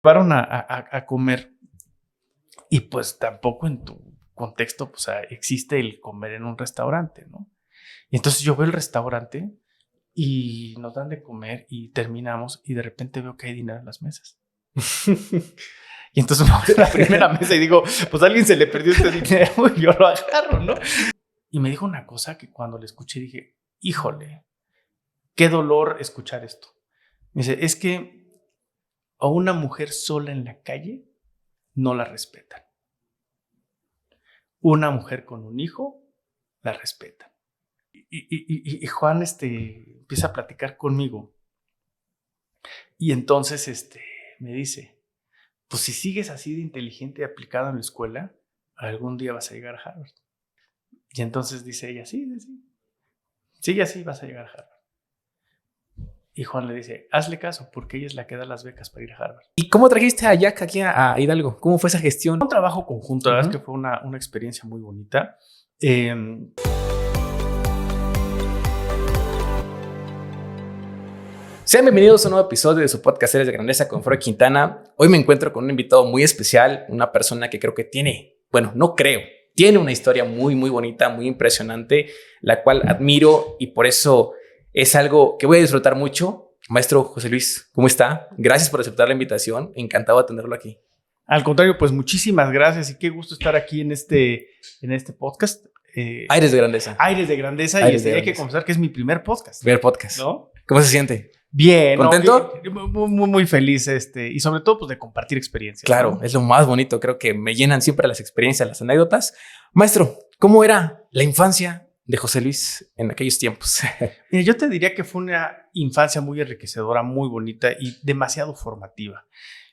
Llevaron a comer y pues tampoco en tu contexto, pues, existe el comer en un restaurante, ¿no? Y entonces yo veo el restaurante y nos dan de comer y terminamos y de repente veo que hay dinero en las mesas. Y entonces me voy a la primera mesa y digo, pues a alguien se le perdió este dinero y yo lo agarro, ¿no? Y me dijo una cosa que cuando le escuché dije, híjole, qué dolor escuchar esto. Me dice, es que a una mujer sola en la calle no la respetan. Una mujer con un hijo la respetan. Y Juan empieza a platicar conmigo. Y entonces me dice, pues si sigues así de inteligente y aplicado en la escuela, algún día vas a llegar a Harvard. Y entonces dice ella, sí, sigue así, vas a llegar a Harvard. Y Juan le dice, hazle caso, porque ella es la que da las becas para ir a Harvard. ¿Y cómo trajiste a Jack aquí a Hidalgo? ¿Cómo fue esa gestión? Un trabajo conjunto, la verdad es que fue una experiencia muy bonita. Sean bienvenidos a un nuevo episodio de su podcast Series de Grandeza con Freud Quintana. Hoy me encuentro con un invitado muy especial, una persona que creo que tiene una historia muy, muy bonita, muy impresionante, la cual admiro y por eso es algo que voy a disfrutar mucho. Maestro José Luis, ¿cómo está? Gracias por aceptar la invitación. Encantado de tenerlo aquí. Al contrario, pues muchísimas gracias y qué gusto estar aquí en este podcast. Aires de Grandeza. Aires de Grandeza. Aires y hay que confesar que es mi primer podcast. Primer podcast. ¿No? ¿Cómo se siente? Bien. ¿Contento? Muy feliz y sobre todo pues de compartir experiencias. Claro, ¿no? es lo más bonito. Creo que me llenan siempre las experiencias, las anécdotas. Maestro, ¿cómo era la infancia de José Luis en aquellos tiempos? Mira, yo te diría que fue una infancia muy enriquecedora, muy bonita y demasiado formativa.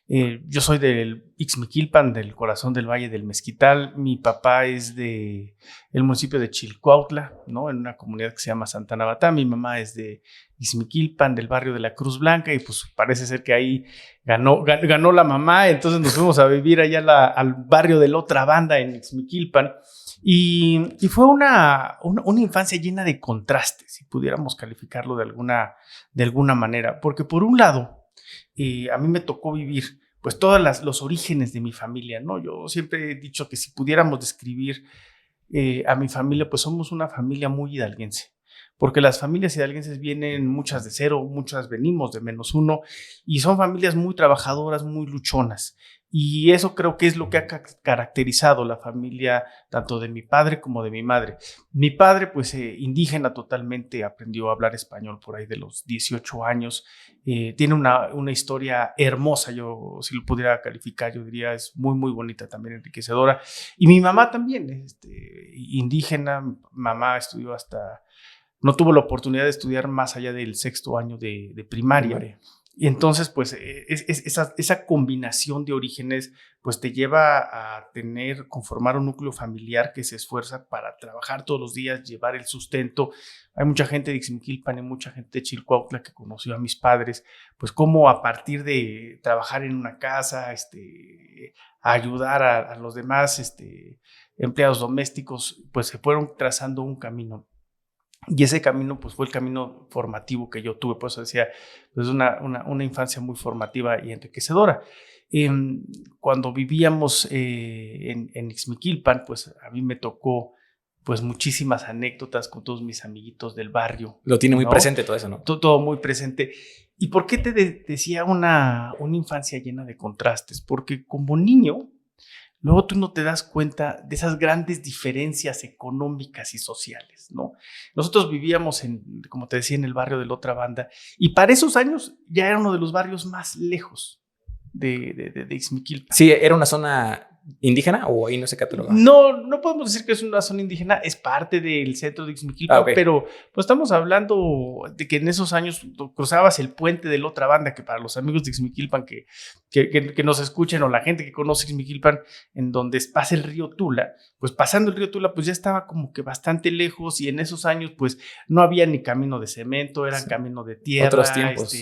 Yo soy del Ixmiquilpan, del corazón del Valle del Mezquital. Mi papá es del municipio de Chilcuautla, ¿no? En una comunidad que se llama Santa Nabatá. Mi mamá es de Ixmiquilpan, del barrio de la Cruz Blanca, y pues parece ser que ahí ganó la mamá. Entonces nos fuimos a vivir allá al barrio de la otra banda en Ixmiquilpan. Y fue una infancia llena de contrastes, si pudiéramos calificarlo de alguna manera. Porque por un lado, a mí me tocó vivir pues todos los orígenes de mi familia, ¿no? Yo siempre he dicho que si pudiéramos describir a mi familia, pues somos una familia muy hidalguense, porque las familias hidalguenses vienen muchas de cero, muchas venimos de -1 y son familias muy trabajadoras, muy luchonas. Y eso creo que es lo que ha caracterizado la familia tanto de mi padre como de mi madre. Mi padre, pues indígena totalmente, aprendió a hablar español por ahí de los 18 años. Tiene una historia hermosa, yo si lo pudiera calificar, yo diría es muy, muy bonita, también enriquecedora. Y mi mamá también, indígena, mamá estudió no tuvo la oportunidad de estudiar más allá del 6º año de primaria. Y entonces, pues, esa combinación de orígenes, pues, te lleva a conformar un núcleo familiar que se esfuerza para trabajar todos los días, llevar el sustento. Hay mucha gente de Ixmiquilpan y mucha gente de Chilcuautla que conoció a mis padres, pues, cómo a partir de trabajar en una casa, ayudar a los demás, empleados domésticos, pues, se fueron trazando un camino. Y ese camino, pues, fue el camino formativo que yo tuve. Por eso decía, pues, una infancia muy formativa y enriquecedora. Cuando vivíamos en Ixmiquilpan, pues, a mí me tocó, pues, muchísimas anécdotas con todos mis amiguitos del barrio. Lo tiene muy presente todo eso, ¿no? Todo muy presente. ¿Y por qué te decía una infancia llena de contrastes? Porque como niño, luego tú no te das cuenta de esas grandes diferencias económicas y sociales, ¿no? Nosotros vivíamos, como te decía, en el barrio de la otra banda, y para esos años ya era uno de los barrios más lejos de Ixmiquilpan. Sí, ¿era una zona indígena o ahí no se cataloga? No podemos decir que es una zona indígena, es parte del centro de Ixmiquilpan, okay. Pero pues estamos hablando de que en esos años cruzabas el puente de la otra banda, que para los amigos de Ixmiquilpan que nos escuchen o la gente que conoce Ixmiquilpan, en donde pasa el río Tula, pues pasando el río Tula pues ya estaba como que bastante lejos y en esos años pues no había ni camino de cemento, eran camino de tierra. Otros tiempos.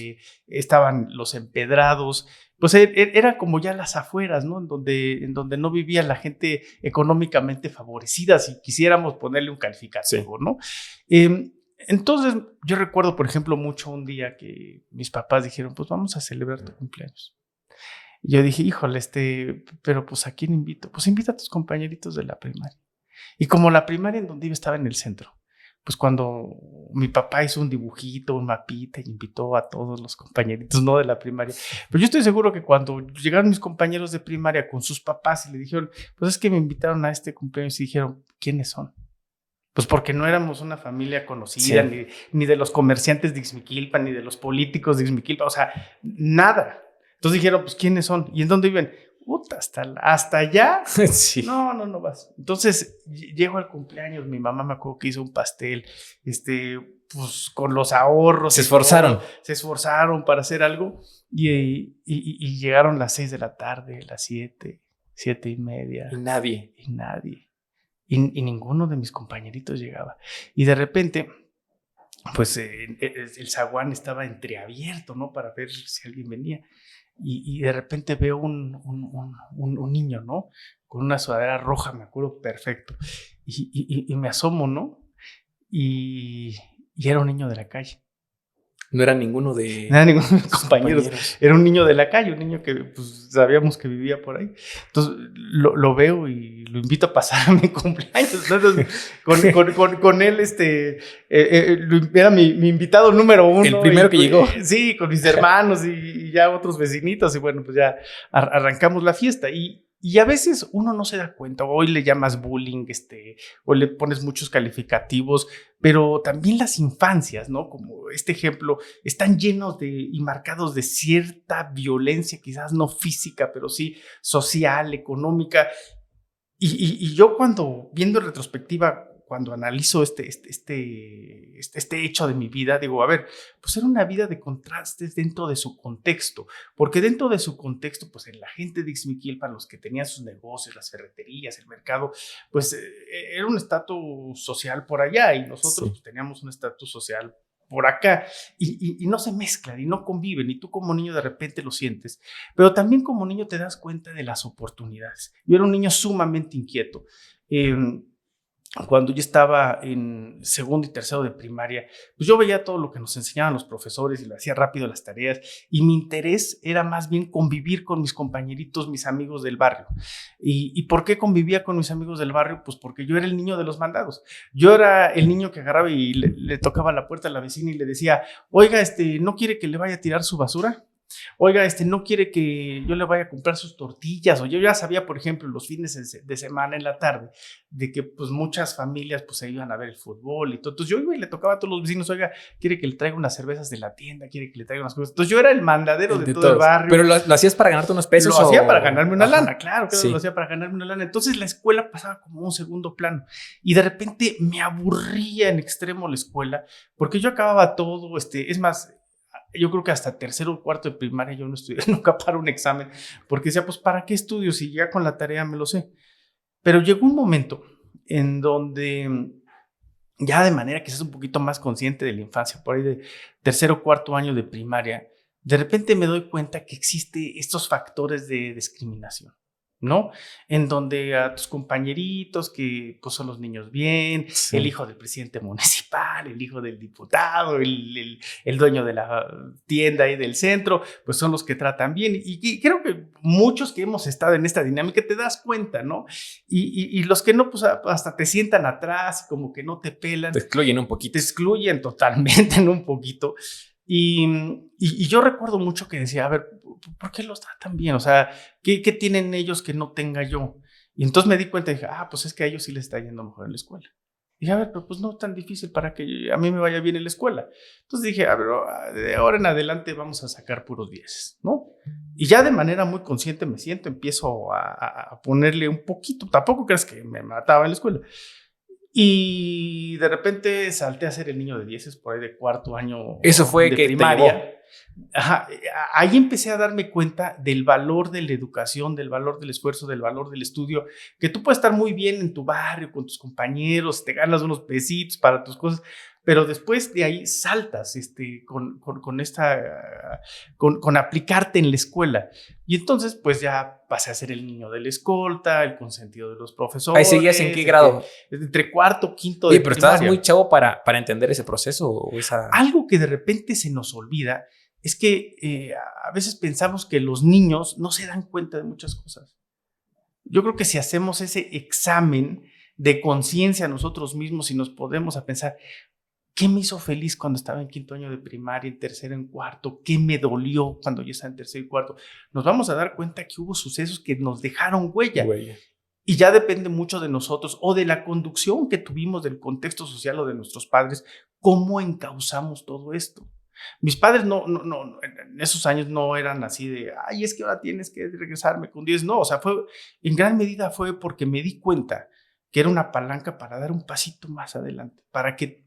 Estaban los empedrados. Pues era como ya las afueras, ¿no? En donde no vivía la gente económicamente favorecida, si quisiéramos ponerle un calificativo, sí. ¿No? Entonces, yo recuerdo, por ejemplo, mucho un día que mis papás dijeron, pues vamos a celebrar tu cumpleaños. Y yo dije, híjole, pero pues ¿a quién invito? Pues invita a tus compañeritos de la primaria. Y como la primaria en donde iba estaba en el centro, pues cuando mi papá hizo un dibujito, un mapita y invitó a todos los compañeritos, no de la primaria. Pero yo estoy seguro que cuando llegaron mis compañeros de primaria con sus papás y le dijeron, pues es que me invitaron a este cumpleaños y dijeron, ¿quiénes son? Pues porque no éramos una familia conocida, Sí. ni de los comerciantes de Ixmiquilpan, ni de los políticos de Ixmiquilpan, o sea, nada. Entonces dijeron, pues ¿quiénes son? ¿Y en dónde viven? Puta, hasta allá. Sí. No vas. Entonces llego al cumpleaños, mi mamá me acuerdo que hizo un pastel, pues con los ahorros. Se esforzaron. Se esforzaron para hacer algo y llegaron las 6 de la tarde, las 7, 7:30. Y nadie. Y nadie. Y ninguno de mis compañeritos llegaba. Y de repente, pues el zaguán estaba entreabierto, ¿no? Para ver si alguien venía. Y de repente veo un niño, ¿no? Con una sudadera roja, me acuerdo perfecto. Y me asomo, ¿no? Y era un niño de la calle. No era ninguno de mis compañeros. Era un niño de la calle, un niño que pues, sabíamos que vivía por ahí. Entonces lo veo y lo invito a pasar a mi cumpleaños. Entonces, con él, era mi invitado número 1. El primero que llegó. Sí, con mis hermanos y ya otros vecinitos. Y bueno, pues ya arrancamos la fiesta. Y a veces uno no se da cuenta, hoy le llamas bullying, o le pones muchos calificativos, pero también las infancias, ¿no? Como este ejemplo, están llenos y marcados de cierta violencia, quizás no física, pero sí social, económica. Y yo viendo en retrospectiva, cuando analizo este hecho de mi vida, digo, a ver, pues era una vida de contrastes dentro de su contexto, porque dentro de su contexto, pues en la gente de Ixmiquilpan, los que tenían sus negocios, las ferreterías, el mercado, pues era un estatus social por allá y nosotros pues, teníamos un estatus social por acá y no se mezclan y no conviven y tú como niño de repente lo sientes, pero también como niño te das cuenta de las oportunidades. Yo era un niño sumamente inquieto. Cuando yo estaba en segundo y tercero de primaria, pues yo veía todo lo que nos enseñaban los profesores y lo hacía rápido las tareas y mi interés era más bien convivir con mis compañeritos, mis amigos del barrio. ¿Y por qué convivía con mis amigos del barrio? Pues porque yo era el niño de los mandados. Yo era el niño que agarraba y le tocaba la puerta a la vecina y le decía, oiga, ¿no quiere que le vaya a tirar su basura? Oiga, no quiere que yo le vaya a comprar sus tortillas, o yo ya sabía, por ejemplo, los fines de semana en la tarde, de que pues muchas familias pues se iban a ver el fútbol y todo, entonces yo iba y le tocaba a todos los vecinos, oiga, quiere que le traiga unas cervezas de la tienda, quiere que le traiga unas cosas, entonces yo era el mandadero de todo el barrio. ¿Pero lo hacías para ganarte unos pesos? Lo hacía para ganarme una lana, claro que sí. Lo hacía para ganarme una lana, entonces la escuela pasaba como un segundo plano, y de repente me aburría en extremo la escuela, porque yo acababa todo, es más, yo creo que hasta tercero o cuarto de primaria yo no estudié nunca para un examen, porque decía, pues, ¿para qué estudio si ya con la tarea me lo sé? Pero llegó un momento en donde ya de manera quizás un poquito más consciente de la infancia, por ahí de tercero o cuarto año de primaria, de repente me doy cuenta que existen estos factores de discriminación, ¿no? En donde a tus compañeritos que pues son los niños bien, sí. El hijo del presidente municipal, el hijo del diputado, el dueño de la tienda ahí del centro, pues son los que tratan bien. Y creo que muchos que hemos estado en esta dinámica te das cuenta, ¿no? Y los que no, pues hasta te sientan atrás, como que no te pelan. Te excluyen un poquito. Te excluyen totalmente en un poquito. Y yo recuerdo mucho que decía, a ver, ¿por qué los tratan bien? O sea, ¿qué tienen ellos que no tenga yo? Y entonces me di cuenta y dije, pues es que a ellos sí les está yendo mejor en la escuela. Y dije, a ver, pero pues no es tan difícil para que a mí me vaya bien en la escuela. Entonces dije, a ver, de ahora en adelante vamos a sacar puros 10, ¿no? Y ya de manera muy consciente me siento, empiezo a ponerle un poquito, tampoco crees que me mataba en la escuela. Y de repente salté a ser el niño de 10 por ahí de cuarto año. Eso fue de que primaria. Ajá, ahí empecé a darme cuenta del valor de la educación, del valor del esfuerzo, del valor del estudio, que tú puedes estar muy bien en tu barrio, con tus compañeros, te ganas unos pesitos para tus cosas, pero después de ahí saltas con aplicarte en la escuela. Y entonces, pues ya pasé a ser el niño de la escolta, el consentido de los profesores. ¿Ahí seguías en qué grado? Entre cuarto, quinto de pero primaria. ¿Estabas muy chavo para entender ese proceso? O esa... Algo que de repente se nos olvida es que a veces pensamos que los niños no se dan cuenta de muchas cosas. Yo creo que si hacemos ese examen de conciencia nosotros mismos y nos podemos a pensar, ¿qué me hizo feliz cuando estaba en quinto año de primaria, en tercero, en cuarto? ¿Qué me dolió cuando yo estaba en tercero y cuarto? Nos vamos a dar cuenta que hubo sucesos que nos dejaron huella. Y ya depende mucho de nosotros o de la conducción que tuvimos del contexto social o de nuestros padres, cómo encauzamos todo esto. Mis padres no, en esos años no eran así de, ay, es que ahora tienes que regresarme con 10. No, o sea, en gran medida fue porque me di cuenta que era una palanca para dar un pasito más adelante, para que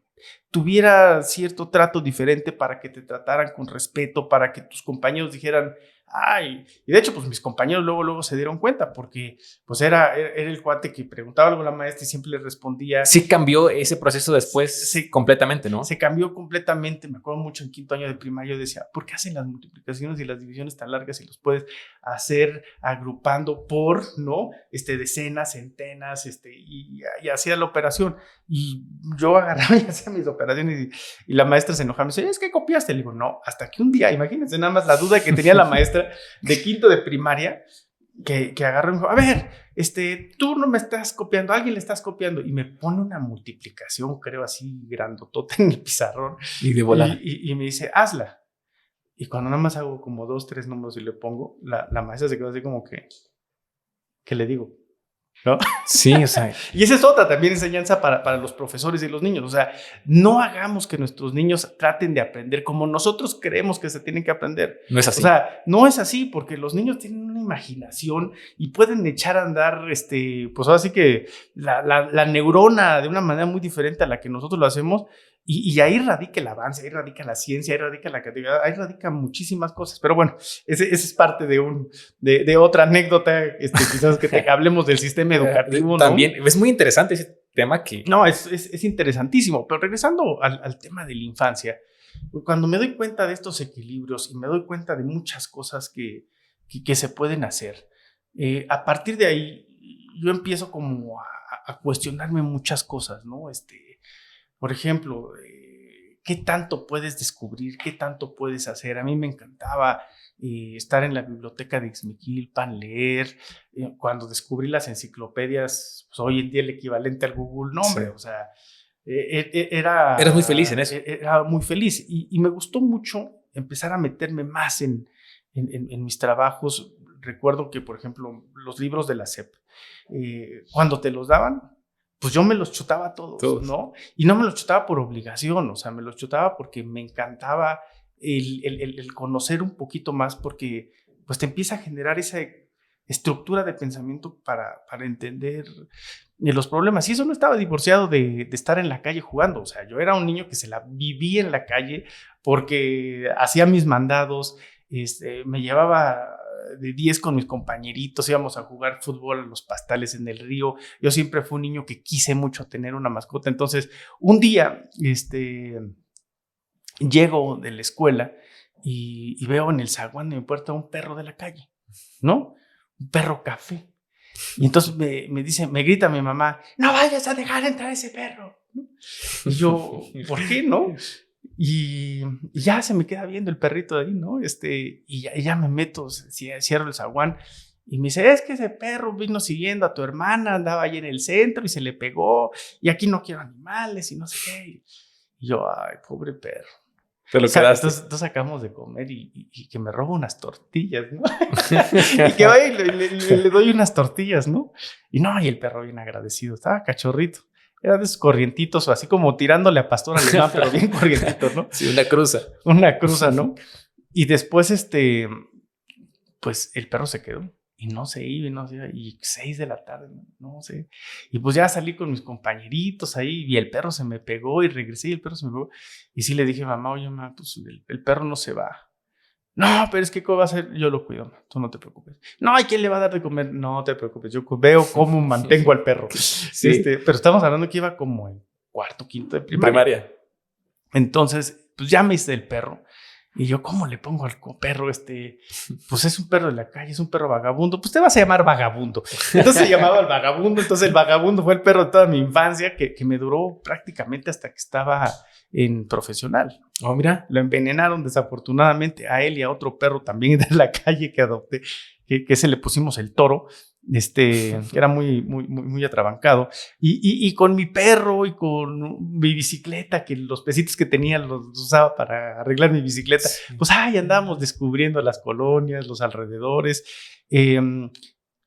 tuviera cierto trato diferente, para que te trataran con respeto, para que tus compañeros dijeran, ay, y de hecho, pues mis compañeros luego se dieron cuenta, porque pues era el cuate que preguntaba algo a la maestra y siempre le respondía. Sí cambió ese proceso después completamente, ¿no? Se cambió completamente. Me acuerdo mucho en quinto año de primaria, yo decía, ¿por qué hacen las multiplicaciones y las divisiones tan largas y los puedes hacer agrupando por, ¿no? Decenas, centenas, y hacía la operación. Y yo agarraba y hacía mis operaciones y la maestra se enojaba. Me dice, es que copiaste. Le digo, no, hasta que un día, imagínense nada más la duda que tenía la maestra de quinto de primaria, que agarró y me dijo, a ver, tú no me estás copiando, alguien le estás copiando, y me pone una multiplicación, creo así, grandotota en el pizarrón, y de volar. Y me dice, hazla, y cuando nada más hago como 2, 3 números y le pongo, la maestra se quedó así como que, ¿qué le digo? ¿No? Sí, o sea. Y esa es otra también enseñanza para los profesores y los niños. O sea, no hagamos que nuestros niños traten de aprender como nosotros creemos que se tienen que aprender. No es así. O sea, no es así, porque los niños tienen una imaginación y pueden echar a andar, pues ahora sí que la neurona de una manera muy diferente a la que nosotros lo hacemos. Y ahí radica el avance, ahí radica la ciencia, ahí radica la creatividad, ahí radica muchísimas cosas. Pero bueno, ese es parte de otra anécdota, quizás que hablemos del sistema educativo, ¿no? También es muy interesante ese tema que... No, es interesantísimo. Pero regresando al tema de la infancia, cuando me doy cuenta de estos equilibrios y me doy cuenta de muchas cosas que se pueden hacer, a partir de ahí yo empiezo como a cuestionarme muchas cosas, ¿no? Por ejemplo, ¿qué tanto puedes descubrir? ¿Qué tanto puedes hacer? A mí me encantaba estar en la biblioteca de Ixmiquilpan, leer. Cuando descubrí las enciclopedias, pues hoy en día el equivalente al Google, no, hombre, sí. O sea, Eras muy feliz en eso. Era muy feliz y me gustó mucho empezar a meterme más en mis trabajos. Recuerdo que, por ejemplo, los libros de la SEP, cuando te los daban, pues yo me los chutaba todos, ¿no? Y no me los chutaba por obligación, o sea, me los chutaba porque me encantaba el conocer un poquito más, porque pues te empieza a generar esa estructura de pensamiento para entender los problemas. Y eso no estaba divorciado de estar en la calle jugando. O sea, yo era un niño que se la vivía en la calle porque hacía mis mandados, me llevaba de 10 con mis compañeritos, íbamos a jugar fútbol a los pastales en el río. Yo siempre fui un niño que quise mucho tener una mascota. Entonces, un día, llego de la escuela y veo en el zaguán de mi puerta un perro de la calle, ¿no? Un perro café. Y entonces me grita mi mamá, no vayas a dejar entrar ese perro, ¿no? Y yo, ¿por qué no? Y ya se me queda viendo el perrito de ahí, ¿no? Y ya me meto, cierro el zaguán y me dice, es que ese perro vino siguiendo a tu hermana, andaba ahí en el centro y se le pegó, y aquí no quiero animales y no sé qué. Y yo, ay, pobre perro. Te lo quedaste. Entonces acabamos de comer y que me roba unas tortillas, ¿no? Y que vaya y le doy unas tortillas, ¿no? Y el perro bien agradecido, estaba cachorrito. Era de esos corrientitos, o así como tirándole a pastor alemán, pero bien corrientito, ¿no? Sí, una cruza. Una cruza, ¿no? Y después, pues el perro se quedó. Y no se iba, y 6 de la tarde, no sé. Y pues ya salí con mis compañeritos ahí, y el perro se me pegó, y regresé, y el perro se me pegó. Y sí le dije, mamá, oye, mamá, pues el perro no se va. No, pero es que ¿cómo va a ser? Yo lo cuido, tú no te preocupes. No, ¿y quién le va a dar de comer? No te preocupes, yo veo cómo mantengo al perro. Sí. Pero estamos hablando que iba como en cuarto, quinto de primaria. Entonces, pues ya me hice el perro. Y yo, ¿cómo le pongo al perro pues es un perro de la calle, es un perro vagabundo, pues te vas a llamar Vagabundo. Entonces se llamaba el Vagabundo, entonces el Vagabundo fue el perro de toda mi infancia que me duró prácticamente hasta que estaba en profesional. Oh, mira. Lo envenenaron desafortunadamente a él y a otro perro también de la calle que adopté, que ese le pusimos el Toro, que era muy atrabancado. Y con mi perro y con mi bicicleta, que los pesitos que tenía los usaba para arreglar mi bicicleta, pues ahí andábamos descubriendo las colonias, los alrededores.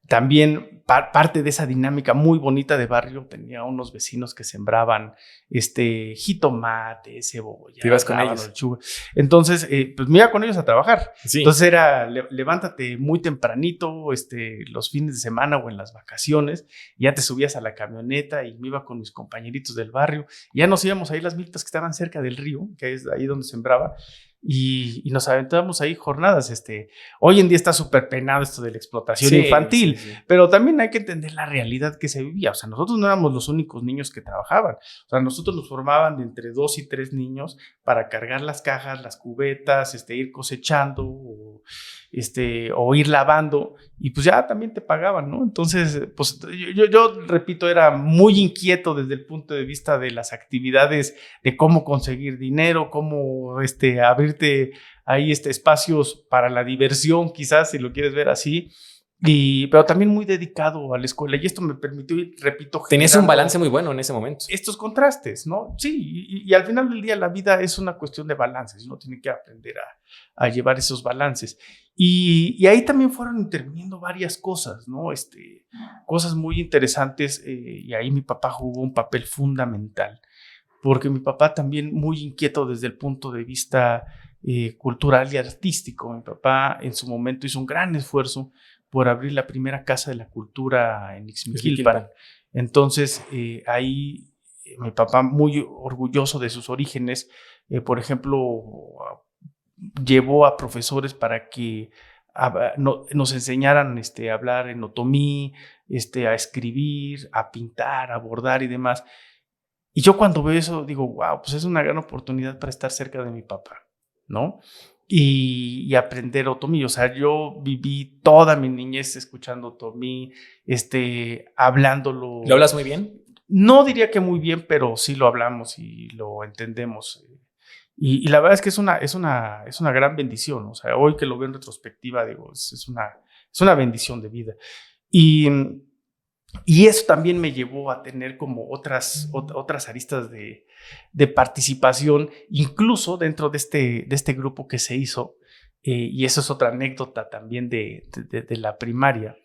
También parte de esa dinámica muy bonita de barrio, tenía unos vecinos que sembraban jitomate, cebolla. ¿Te ibas con ellos? Lechuga. Entonces, pues me iba con ellos a trabajar. Sí. Entonces era, levántate muy tempranito, los fines de semana o en las vacaciones, ya te subías a la camioneta y me iba con mis compañeritos del barrio. Ya nos íbamos ahí las milpas que estaban cerca del río, que es ahí donde sembraba. Y nos aventábamos ahí jornadas. Hoy en día está súper penado esto de la explotación infantil, sí. Pero también hay que entender la realidad que se vivía. O sea, nosotros no éramos los únicos niños que trabajaban. O sea, nosotros nos formaban de entre 2 y 3 niños para cargar las cajas, las cubetas, ir cosechando o ir lavando, y pues ya también te pagaban, ¿no? Entonces, pues yo repito, era muy inquieto desde el punto de vista de las actividades, de cómo conseguir dinero, cómo abrirte ahí espacios para la diversión, quizás, si lo quieres ver así. Pero también muy dedicado a la escuela, y esto me permitió, repito, tenías un balance muy bueno en ese momento. Estos contrastes, ¿no? Sí, y al final del día la vida es una cuestión de balances, uno tiene que aprender a llevar esos balances. Y ahí también fueron interviniendo varias cosas, ¿no? Cosas muy interesantes, y ahí mi papá jugó un papel fundamental, porque mi papá también muy inquieto desde el punto de vista cultural y artístico. Mi papá en su momento hizo un gran esfuerzo por abrir la primera casa de la cultura en Ixmiquilpan. Entonces, ahí mi papá, muy orgulloso de sus orígenes, por ejemplo, llevó a profesores para que nos enseñaran a hablar en otomí, a escribir, a pintar, a bordar y demás. Y yo cuando veo eso digo, wow, pues es una gran oportunidad para estar cerca de mi papá, ¿no? Y aprender otomí. O sea, yo viví toda mi niñez escuchando otomí, hablándolo. ¿Lo hablas muy bien? No diría que muy bien, pero sí lo hablamos y lo entendemos. Y la verdad es que es una gran bendición. O sea, hoy que lo veo en retrospectiva, digo, es una bendición de vida. Y eso también me llevó a tener como otras aristas de participación, incluso dentro de este grupo que se hizo, y eso es otra anécdota también de la primaria.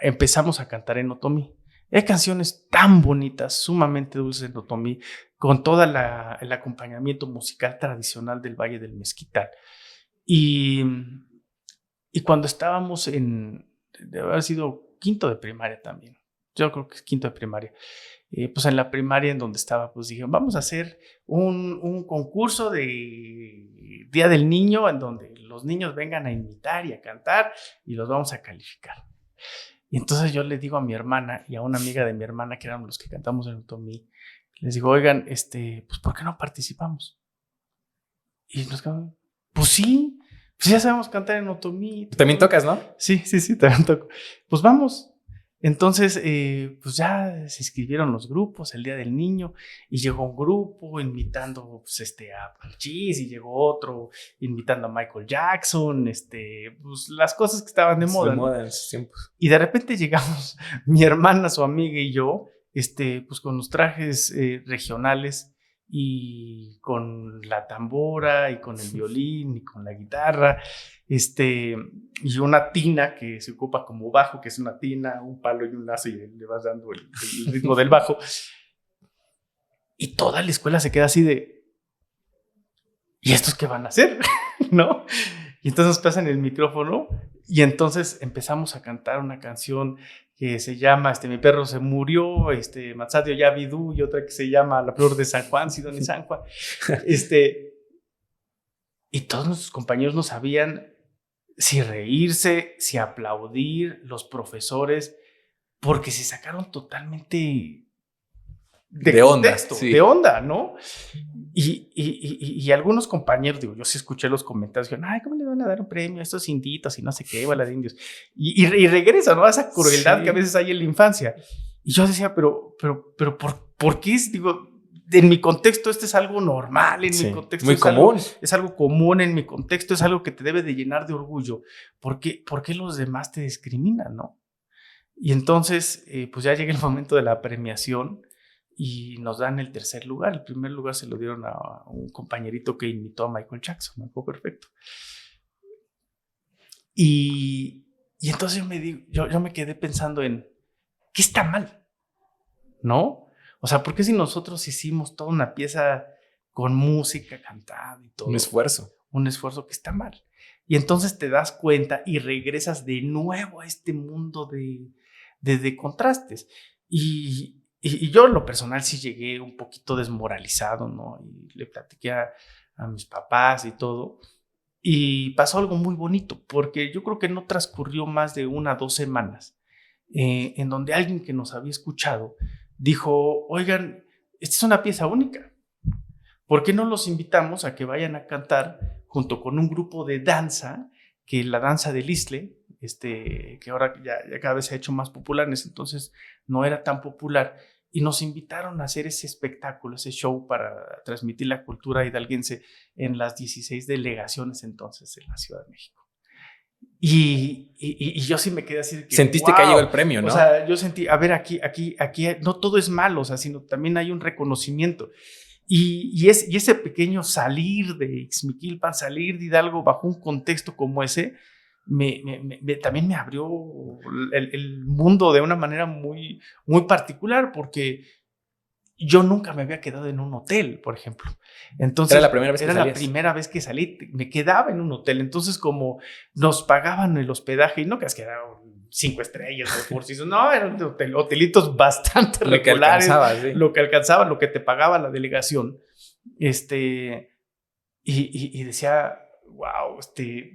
Empezamos a cantar en otomí. Hay canciones tan bonitas, sumamente dulces en otomí, con todo el acompañamiento musical tradicional del Valle del Mezquital. Y cuando estábamos debe haber sido quinto de primaria también. Yo creo que es quinto de primaria. Pues en la primaria en donde estaba, pues dijeron, vamos a hacer un concurso de Día del Niño en donde los niños vengan a imitar y a cantar y los vamos a calificar. Y entonces yo le digo a mi hermana y a una amiga de mi hermana, que eran los que cantamos en otomí, les digo, oigan, pues ¿por qué no participamos? Y nos quedamos, pues sí. Pues ya sabemos cantar en otomí. También tocas, ¿no? Sí, también toco. Pues vamos. Entonces, pues ya se inscribieron los grupos, el Día del Niño, y llegó un grupo invitando pues, a Panchis, y llegó otro invitando a Michael Jackson, pues las cosas que estaban de moda. De moda en esos tiempos. Y de repente llegamos, mi hermana, su amiga y yo, pues con los trajes regionales, y con la tambora, y con el violín, y con la guitarra, y una tina que se ocupa como bajo, que es una tina, un palo y un lazo, y le vas dando el ritmo del bajo. Y toda la escuela se queda así de, ¿y estos qué van a hacer? ¿No? Y entonces pasan el micrófono, y entonces empezamos a cantar una canción que se llama Mi perro se murió, Matsadio ya Bidú, y otra que se llama La flor de San Juan, Sidón y San Juan. Y todos nuestros compañeros no sabían si reírse, si aplaudir, los profesores, porque se sacaron totalmente de onda, contexto, sí. De onda, ¿no? Y algunos compañeros, digo, yo sí escuché los comentarios, dijeron, ay, ¿cómo le van a dar un premio a estos inditos y no sé qué, bola de indios? Y regresa, ¿no? A esa crueldad que a veces hay en la infancia. Y yo decía, pero ¿por qué? Digo, en mi contexto este es algo normal, en mi contexto muy común. Es algo común, en mi contexto es algo que te debe de llenar de orgullo. ¿Por qué los demás te discriminan, no? Y entonces, pues ya llega el momento de la premiación y nos dan el tercer lugar. El primer lugar se lo dieron a un compañerito que imitó a Michael Jackson, me acuerdo perfecto. Y entonces yo me quedé pensando en, ¿qué está mal? ¿No? O sea, ¿por qué si nosotros hicimos toda una pieza con música cantada y todo? Un esfuerzo que está mal. Y entonces te das cuenta y regresas de nuevo a este mundo de contrastes. Y yo en lo personal sí llegué un poquito desmoralizado, ¿no? Y le platiqué a mis papás y todo. Y pasó algo muy bonito, porque yo creo que no transcurrió más de 1 o 2 semanas en donde alguien que nos había escuchado dijo, oigan, esta es una pieza única. ¿Por qué no los invitamos a que vayan a cantar junto con un grupo de danza, que la danza del Isle, que ahora ya cada vez se ha hecho más popular, en ese entonces no era tan popular, y nos invitaron a hacer ese espectáculo, ese show para transmitir la cultura hidalguense en las 16 delegaciones entonces en la Ciudad de México. Y yo sí me quedé así de que, sentiste que llegó el premio, ¿no? O sea, yo sentí, a ver, aquí no todo es malo, o sea, sino también hay un reconocimiento. Y ese pequeño salir de Ixmiquilpan, salir de Hidalgo bajo un contexto como ese, también me abrió el mundo de una manera muy, muy particular, porque yo nunca me había quedado en un hotel, por ejemplo. Entonces, era la primera vez que salías. La primera vez que salí, me quedaba en un hotel. Entonces, como nos pagaban el hospedaje, y no creas que era 5 estrellas o por si no, eran hotelitos bastante regulares. Lo que alcanzaba, lo que te pagaba la delegación. Y decía, wow,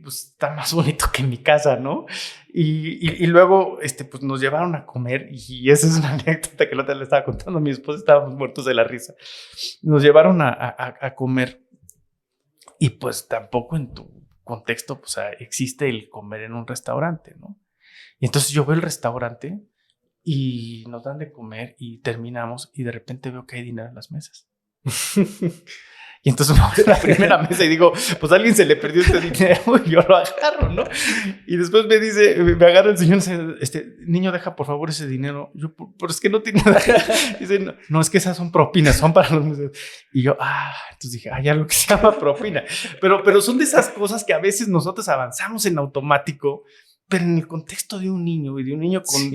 pues está más bonito que en mi casa, ¿no? Y luego, pues nos llevaron a comer, y esa es una anécdota que la otra le estaba contando a mi esposa, estábamos muertos de la risa. Nos llevaron a comer, y pues tampoco en tu contexto, pues, existe el comer en un restaurante, ¿no? Y entonces yo veo el restaurante, y nos dan de comer, y terminamos, y de repente veo que hay dinero en las mesas. Y entonces me voy a la primera mesa y digo, pues a alguien se le perdió este dinero y yo lo agarro, ¿no? Y después me dice, me agarra el señor, niño, deja por favor ese dinero. Yo, pero es que no tiene nada. Dice, no, es que esas son propinas, son para los meseros. Y yo, entonces dije, hay algo que se llama propina. Pero son de esas cosas que a veces nosotros avanzamos en automático, pero en el contexto de un niño, y de un niño con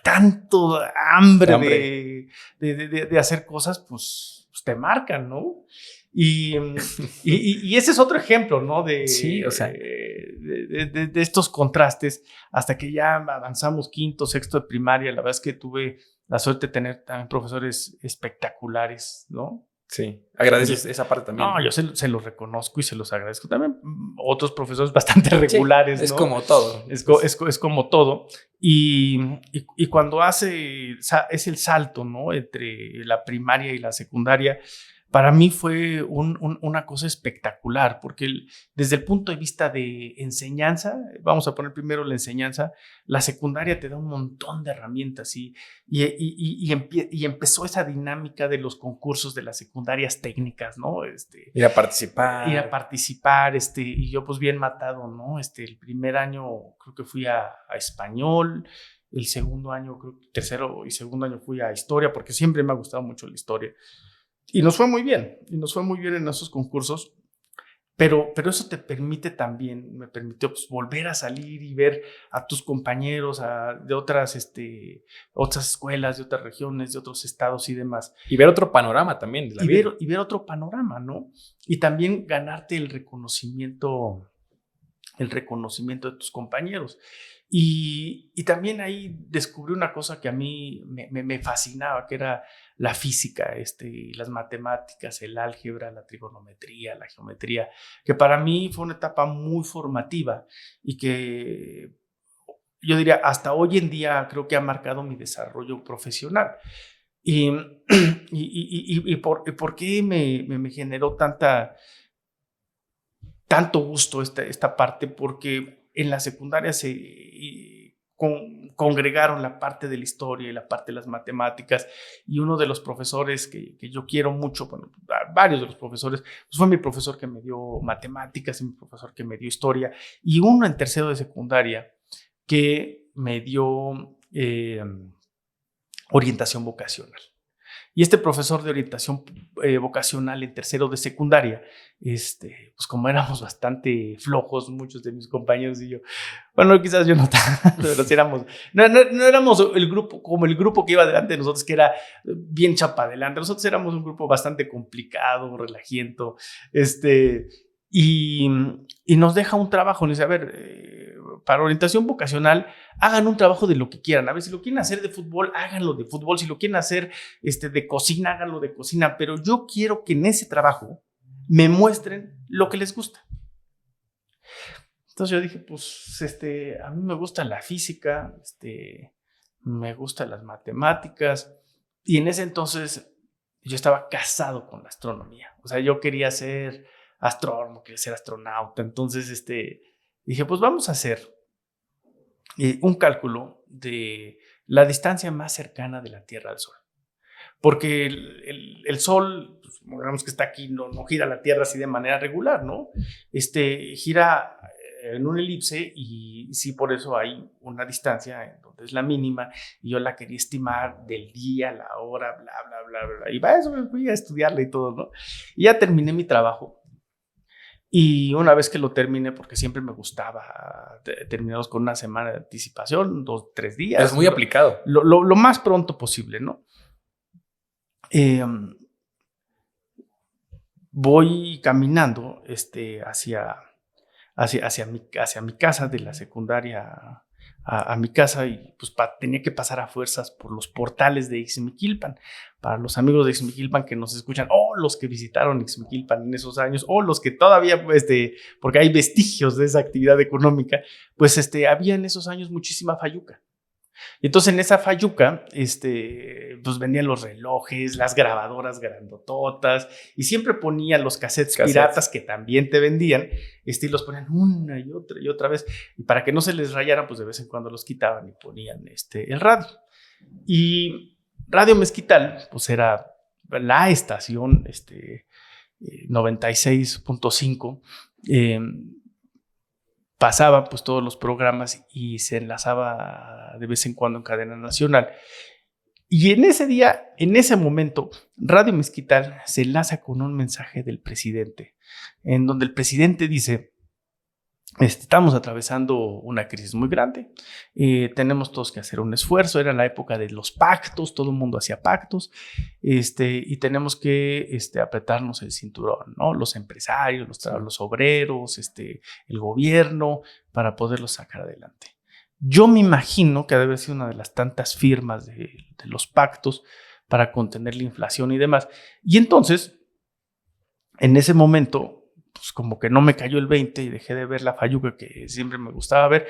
tanto hambre. De hacer cosas, pues te marcan, ¿no? Y ese es otro ejemplo, ¿no? Sí, o sea, de estos contrastes, hasta que ya avanzamos 5º, 6º de primaria. La verdad es que tuve la suerte de tener también profesores espectaculares, ¿no? Sí, agradeces esa parte también. No, yo se los reconozco y se los agradezco. También otros profesores bastante regulares, sí, es ¿no? como todo. Es como todo. Y cuando es el salto, ¿no? Entre la primaria y la secundaria, para mí fue una cosa espectacular, porque desde el punto de vista de enseñanza, vamos a poner primero la enseñanza, la secundaria te da un montón de herramientas, y empezó esa dinámica de los concursos de las secundarias técnicas, ¿no? Ir a participar. Y yo pues bien matado, ¿no? El primer año creo que fui a español, el segundo año, creo que tercero y segundo año fui a historia, porque siempre me ha gustado mucho la historia. Y nos fue muy bien, en esos concursos, pero eso te permite también, me permitió pues, volver a salir y ver a tus compañeros de otras escuelas, de otras regiones, de otros estados y demás. Y ver otro panorama también de la vida. Y ver otro panorama, ¿no? Y también ganarte el reconocimiento de tus compañeros. Y también ahí descubrí una cosa que a mí me fascinaba, que era la física, las matemáticas, el álgebra, la trigonometría, la geometría, que para mí fue una etapa muy formativa y que yo diría hasta hoy en día creo que ha marcado mi desarrollo profesional. Y, por qué me generó tanto gusto esta parte, porque en la secundaria se congregaron la parte de la historia y la parte de las matemáticas, y uno de los profesores que yo quiero mucho, bueno, varios de los profesores, pues fue mi profesor que me dio matemáticas y mi profesor que me dio historia, y uno en tercero de secundaria que me dio orientación vocacional. Y este profesor de orientación vocacional en tercero de secundaria, pues como éramos bastante flojos, muchos de mis compañeros y yo, bueno, quizás yo no tanto, pero sí no éramos el grupo, como el grupo que iba delante de nosotros, que era bien chapa adelante. Nosotros éramos un grupo bastante complicado, relajiento, y nos deja un trabajo, nos dice, a ver, para orientación vocacional, hagan un trabajo de lo que quieran. A ver, si lo quieren hacer de fútbol, háganlo de fútbol. Si lo quieren hacer de cocina, háganlo de cocina. Pero yo quiero que en ese trabajo me muestren lo que les gusta. Entonces yo dije, pues, a mí me gusta la física, me gustan las matemáticas. Y en ese entonces yo estaba casado con la astronomía. O sea, yo quería ser astrónomo, quería ser astronauta. Entonces, dije, pues vamos a hacer un cálculo de la distancia más cercana de la Tierra al Sol. Porque el Sol, pues, digamos que está aquí, no gira la Tierra así de manera regular, ¿no? Gira en una elipse y sí, por eso hay una distancia en donde es la mínima y yo la quería estimar del día, la hora, bla, bla, bla, bla. Y para eso me fui a estudiarla y todo, ¿no? Y ya terminé mi trabajo. Y una vez que lo terminé, porque siempre me gustaba terminarlos con una semana de anticipación, 2, 3 días. Es muy aplicado. Lo más pronto posible, ¿no? Voy caminando hacia mi casa, de la secundaria a mi casa, y pues tenía que pasar a fuerzas por los portales de Ixmiquilpan. Para los amigos de Ixmiquilpan que nos escuchan, o los que visitaron Ixmiquilpan en esos años, o los que todavía, porque hay vestigios de esa actividad económica, pues había en esos años muchísima fayuca. Y entonces en esa fayuca, pues vendían los relojes, las grabadoras grandototas, y siempre ponían los cassettes piratas que también te vendían, y los ponían una y otra vez, y para que no se les rayaran, pues de vez en cuando los quitaban y ponían el radio. Y Radio Mezquital, pues era la estación 96.5, pasaba pues todos los programas y se enlazaba de vez en cuando en cadena nacional. Y en ese día, en ese momento, Radio Mezquital se enlaza con un mensaje del presidente, en donde el presidente dice: estamos atravesando una crisis muy grande, tenemos todos que hacer un esfuerzo. Era la época de los pactos, todo el mundo hacía pactos, y tenemos que apretarnos el cinturón, ¿no? Los empresarios, los obreros, el gobierno, para poderlos sacar adelante. Yo me imagino que debe haber sido una de las tantas firmas de los pactos para contener la inflación y demás. Y entonces, en ese momento, pues como que no me cayó el 20 y dejé de ver la fayuca que siempre me gustaba ver,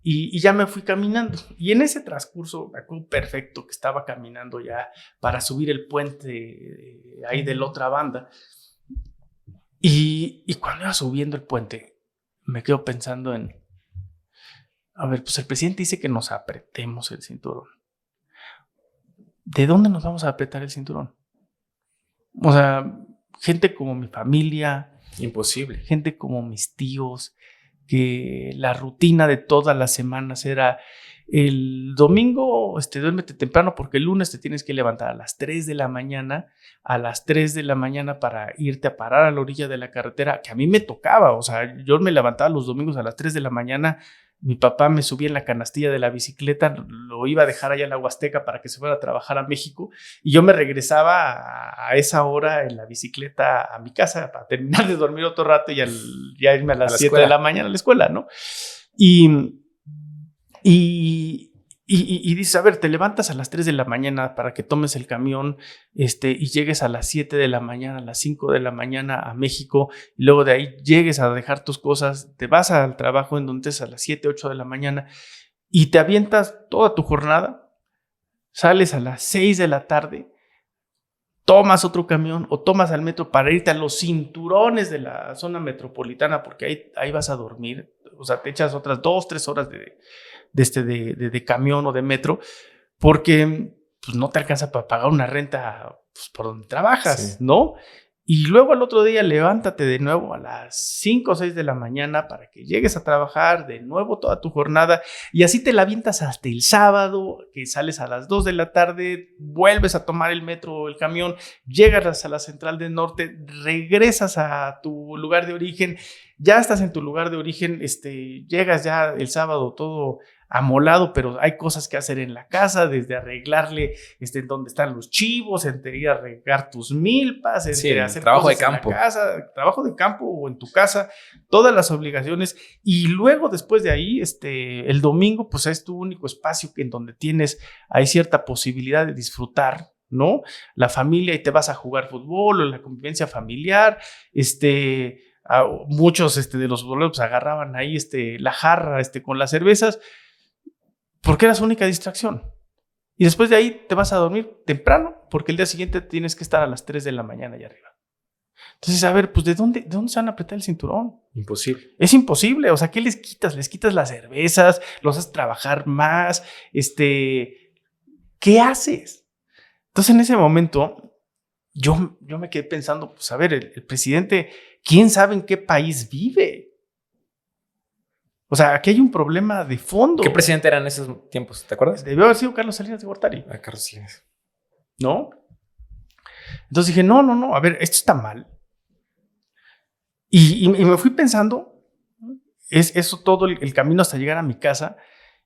y ya me fui caminando. Y en ese transcurso, me acuerdo perfecto que estaba caminando ya para subir el puente ahí de la otra banda, y cuando iba subiendo el puente, me quedo pensando en, a ver, pues el presidente dice que nos apretemos el cinturón. ¿De dónde nos vamos a apretar el cinturón? O sea, gente como mi familia, imposible. Gente como mis tíos, que la rutina de todas las semanas era: el domingo duérmete temprano porque el lunes te tienes que levantar a las 3 de la mañana, para irte a parar a la orilla de la carretera, que a mí me tocaba. O sea, yo me levantaba los domingos a las 3 de la mañana, mi papá me subía en la canastilla de la bicicleta, lo iba a dejar allá en la Huasteca para que se fuera a trabajar a México, y yo me regresaba a esa hora en la bicicleta a mi casa para terminar de dormir otro rato y ya irme a las 7 de la mañana a la escuela, ¿no? Y dices, a ver, te levantas a las 3 de la mañana para que tomes el camión, y llegues a las 7 de la mañana, a las 5 de la mañana a México, y luego de ahí llegues a dejar tus cosas, te vas al trabajo en donde es a las 7, 8 de la mañana, y te avientas toda tu jornada sales a las 6 de la tarde, tomas otro camión o tomas al metro para irte a los cinturones de la zona metropolitana, porque ahí vas a dormir. O sea, te echas otras 2-3 horas de camión o de metro, porque pues, no te alcanza para pagar una renta pues, por donde trabajas, ¿no? Y luego al otro día levántate de nuevo a las 5 o 6 de la mañana para que llegues a trabajar de nuevo toda tu jornada y así te la avientas hasta el sábado, que sales a las 2 de la tarde, vuelves a tomar el metro o el camión, llegas a la Central del Norte, regresas a tu lugar de origen, ya estás en tu lugar de origen, llegas ya el sábado todo amolado, pero hay cosas que hacer en la casa, desde arreglarle donde están los chivos, entre ir a regar tus milpas, hacer trabajo de cosas campo. en la casa, trabajo de campo o en tu casa, todas las obligaciones. Y luego, después de ahí, el domingo, pues es tu único espacio en donde hay cierta posibilidad de disfrutar, ¿no? La familia y te vas a jugar fútbol o la convivencia familiar, muchos de los boleros pues, agarraban ahí la jarra con las cervezas, porque era su única distracción. Y después de ahí te vas a dormir temprano, porque el día siguiente tienes que estar a las 3 de la mañana allá arriba. Entonces, a ver, pues ¿de dónde se van a apretar el cinturón? Imposible. Es imposible. O sea, ¿qué les quitas? Les quitas las cervezas, los haces trabajar más. ¿Qué haces? Entonces, en ese momento, yo me quedé pensando, pues a ver, el presidente, ¿quién sabe en qué país vive? O sea, aquí hay un problema de fondo. ¿Qué presidente era en esos tiempos? ¿Te acuerdas? Debió haber sido Carlos Salinas de Gortari. Carlos Salinas. ¿No? Entonces dije, no, a ver, esto está mal. Y me fui pensando, eso todo el camino hasta llegar a mi casa,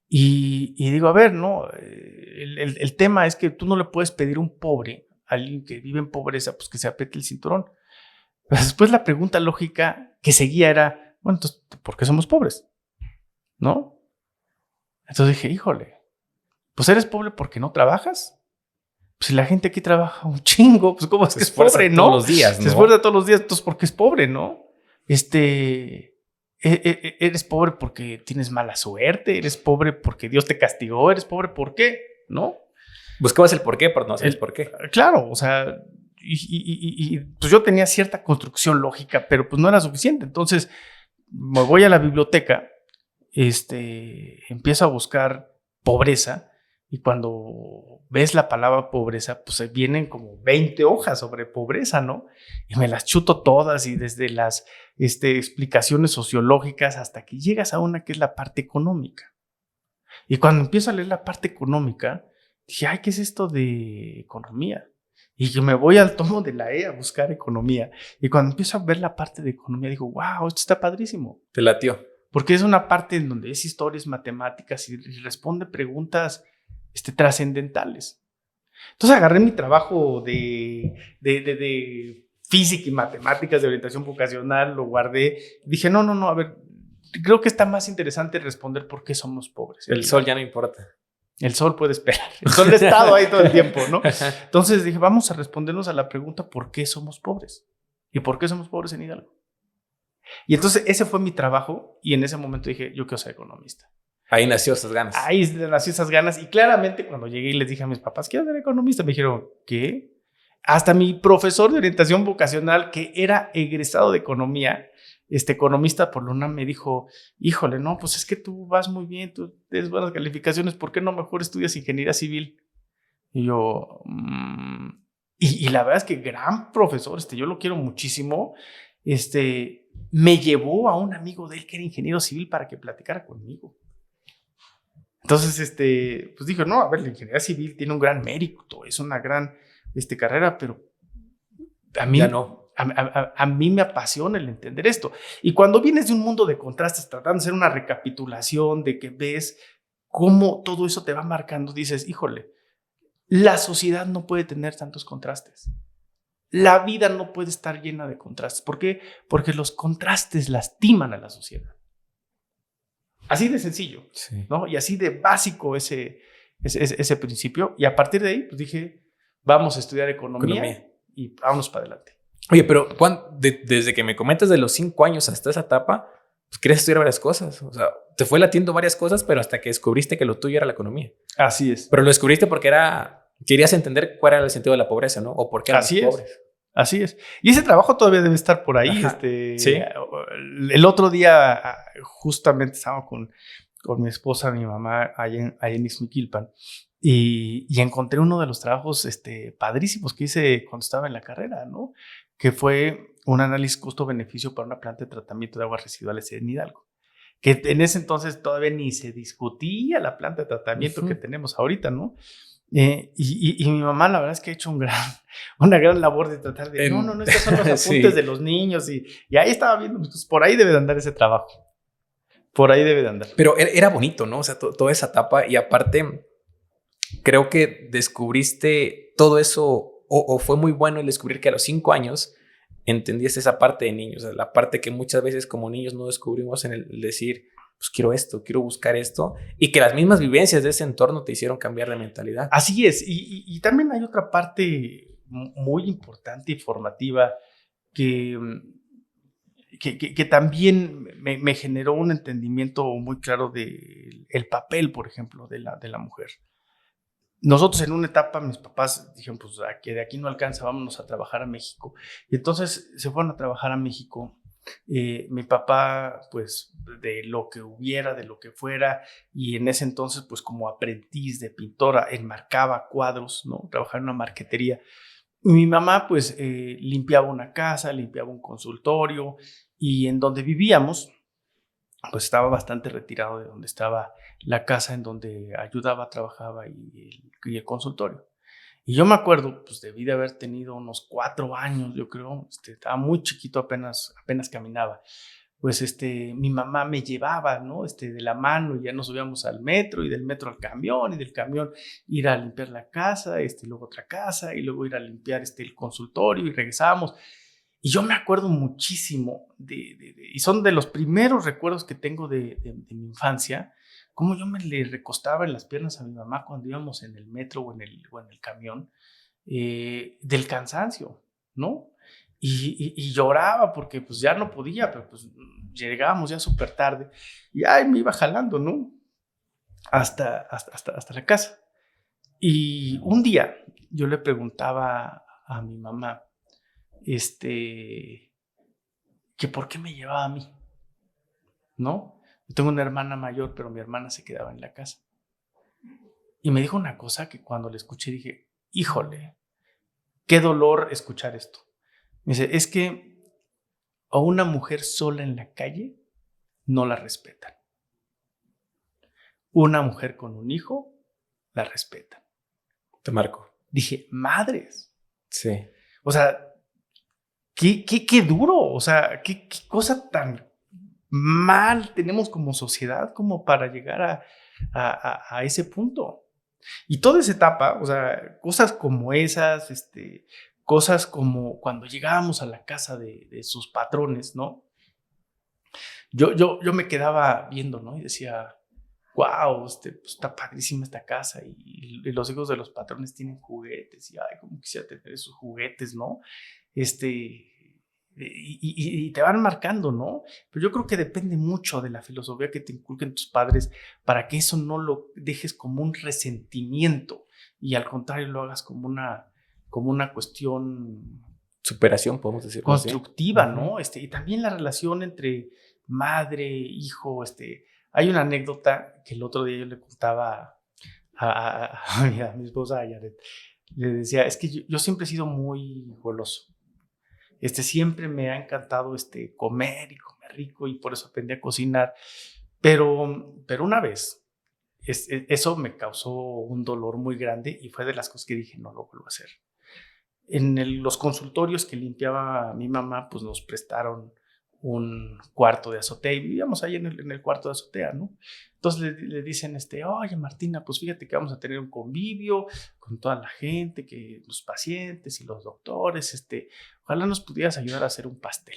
y digo, a ver, no, el tema es que tú no le puedes pedir a un pobre, a alguien que vive en pobreza, pues que se apriete el cinturón. Pero después la pregunta lógica que seguía era, bueno, entonces, ¿por qué somos pobres? ¿No? Entonces dije, híjole, pues eres pobre porque no trabajas. Pues si la gente aquí trabaja un chingo, pues ¿cómo es que es pobre, no? Todos los días, ¿no? Se esfuerza todos los días, entonces ¿por qué es pobre, no? Eres pobre porque tienes mala suerte, eres pobre porque Dios te castigó, eres pobre ¿por qué? ¿No? Buscabas el por qué, pero no sabes por qué. Claro, o sea, y pues yo tenía cierta construcción lógica, pero pues no era suficiente. Entonces me voy a la biblioteca, empiezo a buscar pobreza, y cuando ves la palabra pobreza, pues vienen como 20 hojas sobre pobreza, ¿no? Y me las chuto todas, y desde las explicaciones sociológicas hasta que llegas a una que es la parte económica. Y cuando empiezo a leer la parte económica, dije, ay, ¿qué es esto de economía? Y que me voy al tomo de la E a buscar economía. Y cuando empiezo a ver la parte de economía, digo, wow, esto está padrísimo. Te latió. Porque es una parte en donde es historias matemáticas y responde preguntas trascendentales. Entonces agarré mi trabajo de física y matemáticas, de orientación vocacional, lo guardé. Dije, no, a ver, creo que está más interesante responder por qué somos pobres. El sol ya no importa. El sol puede esperar. El sol ha estado ahí todo el tiempo, ¿no? Entonces dije, vamos a respondernos a la pregunta ¿por qué somos pobres? ¿Y por qué somos pobres en Hidalgo? Y entonces ese fue mi trabajo, y en ese momento dije, yo quiero ser economista. Ahí nació esas ganas. Ahí nació esas ganas, y claramente cuando llegué y les dije a mis papás, quiero ser economista, me dijeron, ¿qué? Hasta mi profesor de orientación vocacional, que era egresado de economía, economista por la UNAM, me dijo, híjole, no, pues es que tú vas muy bien, tú tienes buenas calificaciones, ¿por qué no mejor estudias ingeniería civil? Y yo, y la verdad es que gran profesor, yo lo quiero muchísimo, me llevó a un amigo de él que era ingeniero civil para que platicara conmigo. Entonces, pues dijo, no, a ver, la ingeniería civil tiene un gran mérito, es una gran carrera, pero a mí ya no. A mí me apasiona el entender esto. Y cuando vienes de un mundo de contrastes, tratando de hacer una recapitulación de que ves cómo todo eso te va marcando, dices, híjole, la sociedad no puede tener tantos contrastes. La vida no puede estar llena de contrastes. ¿Por qué? Porque los contrastes lastiman a la sociedad. Así de sencillo, sí, ¿no? Y así de básico ese principio. Y a partir de ahí, pues dije, vamos a estudiar economía. Y vámonos para adelante. Oye, pero desde que me comentas de los 5 años hasta esa etapa, pues querías estudiar varias cosas. O sea, te fue latiendo varias cosas, pero hasta que descubriste que lo tuyo era la economía. Así es. Pero lo descubriste porque querías entender cuál era el sentido de la pobreza, ¿no? O por qué éramos pobres. Así es. Y ese trabajo todavía debe estar por ahí. Sí. El otro día justamente estaba con mi esposa, mi mamá, allá en Ixmiquilpan, y encontré uno de los trabajos padrísimos que hice cuando estaba en la carrera, ¿no? Que fue un análisis costo-beneficio para una planta de tratamiento de aguas residuales en Hidalgo. Que en ese entonces todavía ni se discutía la planta de tratamiento que tenemos ahorita, ¿no? Y mi mamá, la verdad es que ha hecho una gran labor de tratar de, no, estos son los apuntes de los niños, y ahí estaba viendo, pues por ahí debe de andar ese trabajo. Por ahí debe de andar. Pero era bonito, ¿no? O sea, toda esa etapa, y aparte, creo que descubriste todo eso, o fue muy bueno el descubrir que a los 5 años entendiste esa parte de niños, o sea, la parte que muchas veces como niños no descubrimos en el decir, pues quiero esto, quiero buscar esto, y que las mismas vivencias de ese entorno te hicieron cambiar de mentalidad. Así es, y también hay otra parte muy importante y formativa que también me generó un entendimiento muy claro del papel, por ejemplo, de la mujer. Nosotros en una etapa, mis papás dijeron, pues que de aquí no alcanza, vámonos a trabajar a México. Y entonces se fueron a trabajar a México. Mi papá, pues, de lo que hubiera, de lo que fuera, y en ese entonces, pues, como aprendiz de pintora, enmarcaba cuadros, ¿no? Trabajaba en una marquetería. Y mi mamá, pues, limpiaba una casa, limpiaba un consultorio, y en donde vivíamos, pues, estaba bastante retirado de donde estaba la casa en donde ayudaba, trabajaba y el consultorio. Y yo me acuerdo, pues debí de haber tenido unos 4 años, yo creo, estaba muy chiquito, apenas caminaba. Pues mi mamá me llevaba, ¿no? De la mano, y ya nos subíamos al metro, y del metro al camión, y del camión ir a limpiar la casa, luego otra casa, y luego ir a limpiar el consultorio, y regresábamos. Y yo me acuerdo muchísimo y son de los primeros recuerdos que tengo de mi infancia, cómo yo me le recostaba en las piernas a mi mamá cuando íbamos en el metro o en el camión, del cansancio, ¿no? Y lloraba porque pues ya no podía, pero pues llegábamos ya súper tarde, y ahí me iba jalando, ¿no? Hasta la casa. Y un día yo le preguntaba a mi mamá, que por qué me llevaba a mí, ¿no? Yo tengo una hermana mayor, pero mi hermana se quedaba en la casa. Y me dijo una cosa que cuando le escuché dije, híjole, qué dolor escuchar esto. Me dice, es que a una mujer sola en la calle no la respetan. Una mujer con un hijo la respetan. Te marco. Dije, madres. Sí. O sea, qué duro, o sea, qué cosa tan mal tenemos como sociedad como para llegar a ese punto. Y toda esa etapa, o sea, cosas como esas, cosas como cuando llegábamos a la casa de sus patrones, ¿no? Yo me quedaba viendo, ¿no? Y decía, wow, pues está padrísima esta casa, y los hijos de los patrones tienen juguetes, y ay, cómo quisiera tener esos juguetes, ¿no? Y te van marcando, ¿no? Pero yo creo que depende mucho de la filosofía que te inculquen tus padres para que eso no lo dejes como un resentimiento, y al contrario lo hagas como una cuestión superación, podemos decir, constructiva, ¿no? Y también la relación entre madre, hijo, hay una anécdota que el otro día yo le contaba a mi esposa, a Yaret. Le decía, es que yo siempre he sido muy goloso. Siempre me ha encantado comer y comer rico, y por eso aprendí a cocinar. Pero una vez, eso me causó un dolor muy grande, y fue de las cosas que dije, no lo vuelvo a hacer. En los consultorios que limpiaba mi mamá, pues nos prestaron un cuarto de azotea, y vivíamos ahí en el cuarto de azotea, ¿no? Entonces le dicen, oye Martina, pues fíjate que vamos a tener un convivio con toda la gente, que los pacientes y los doctores, ojalá nos pudieras ayudar a hacer un pastel.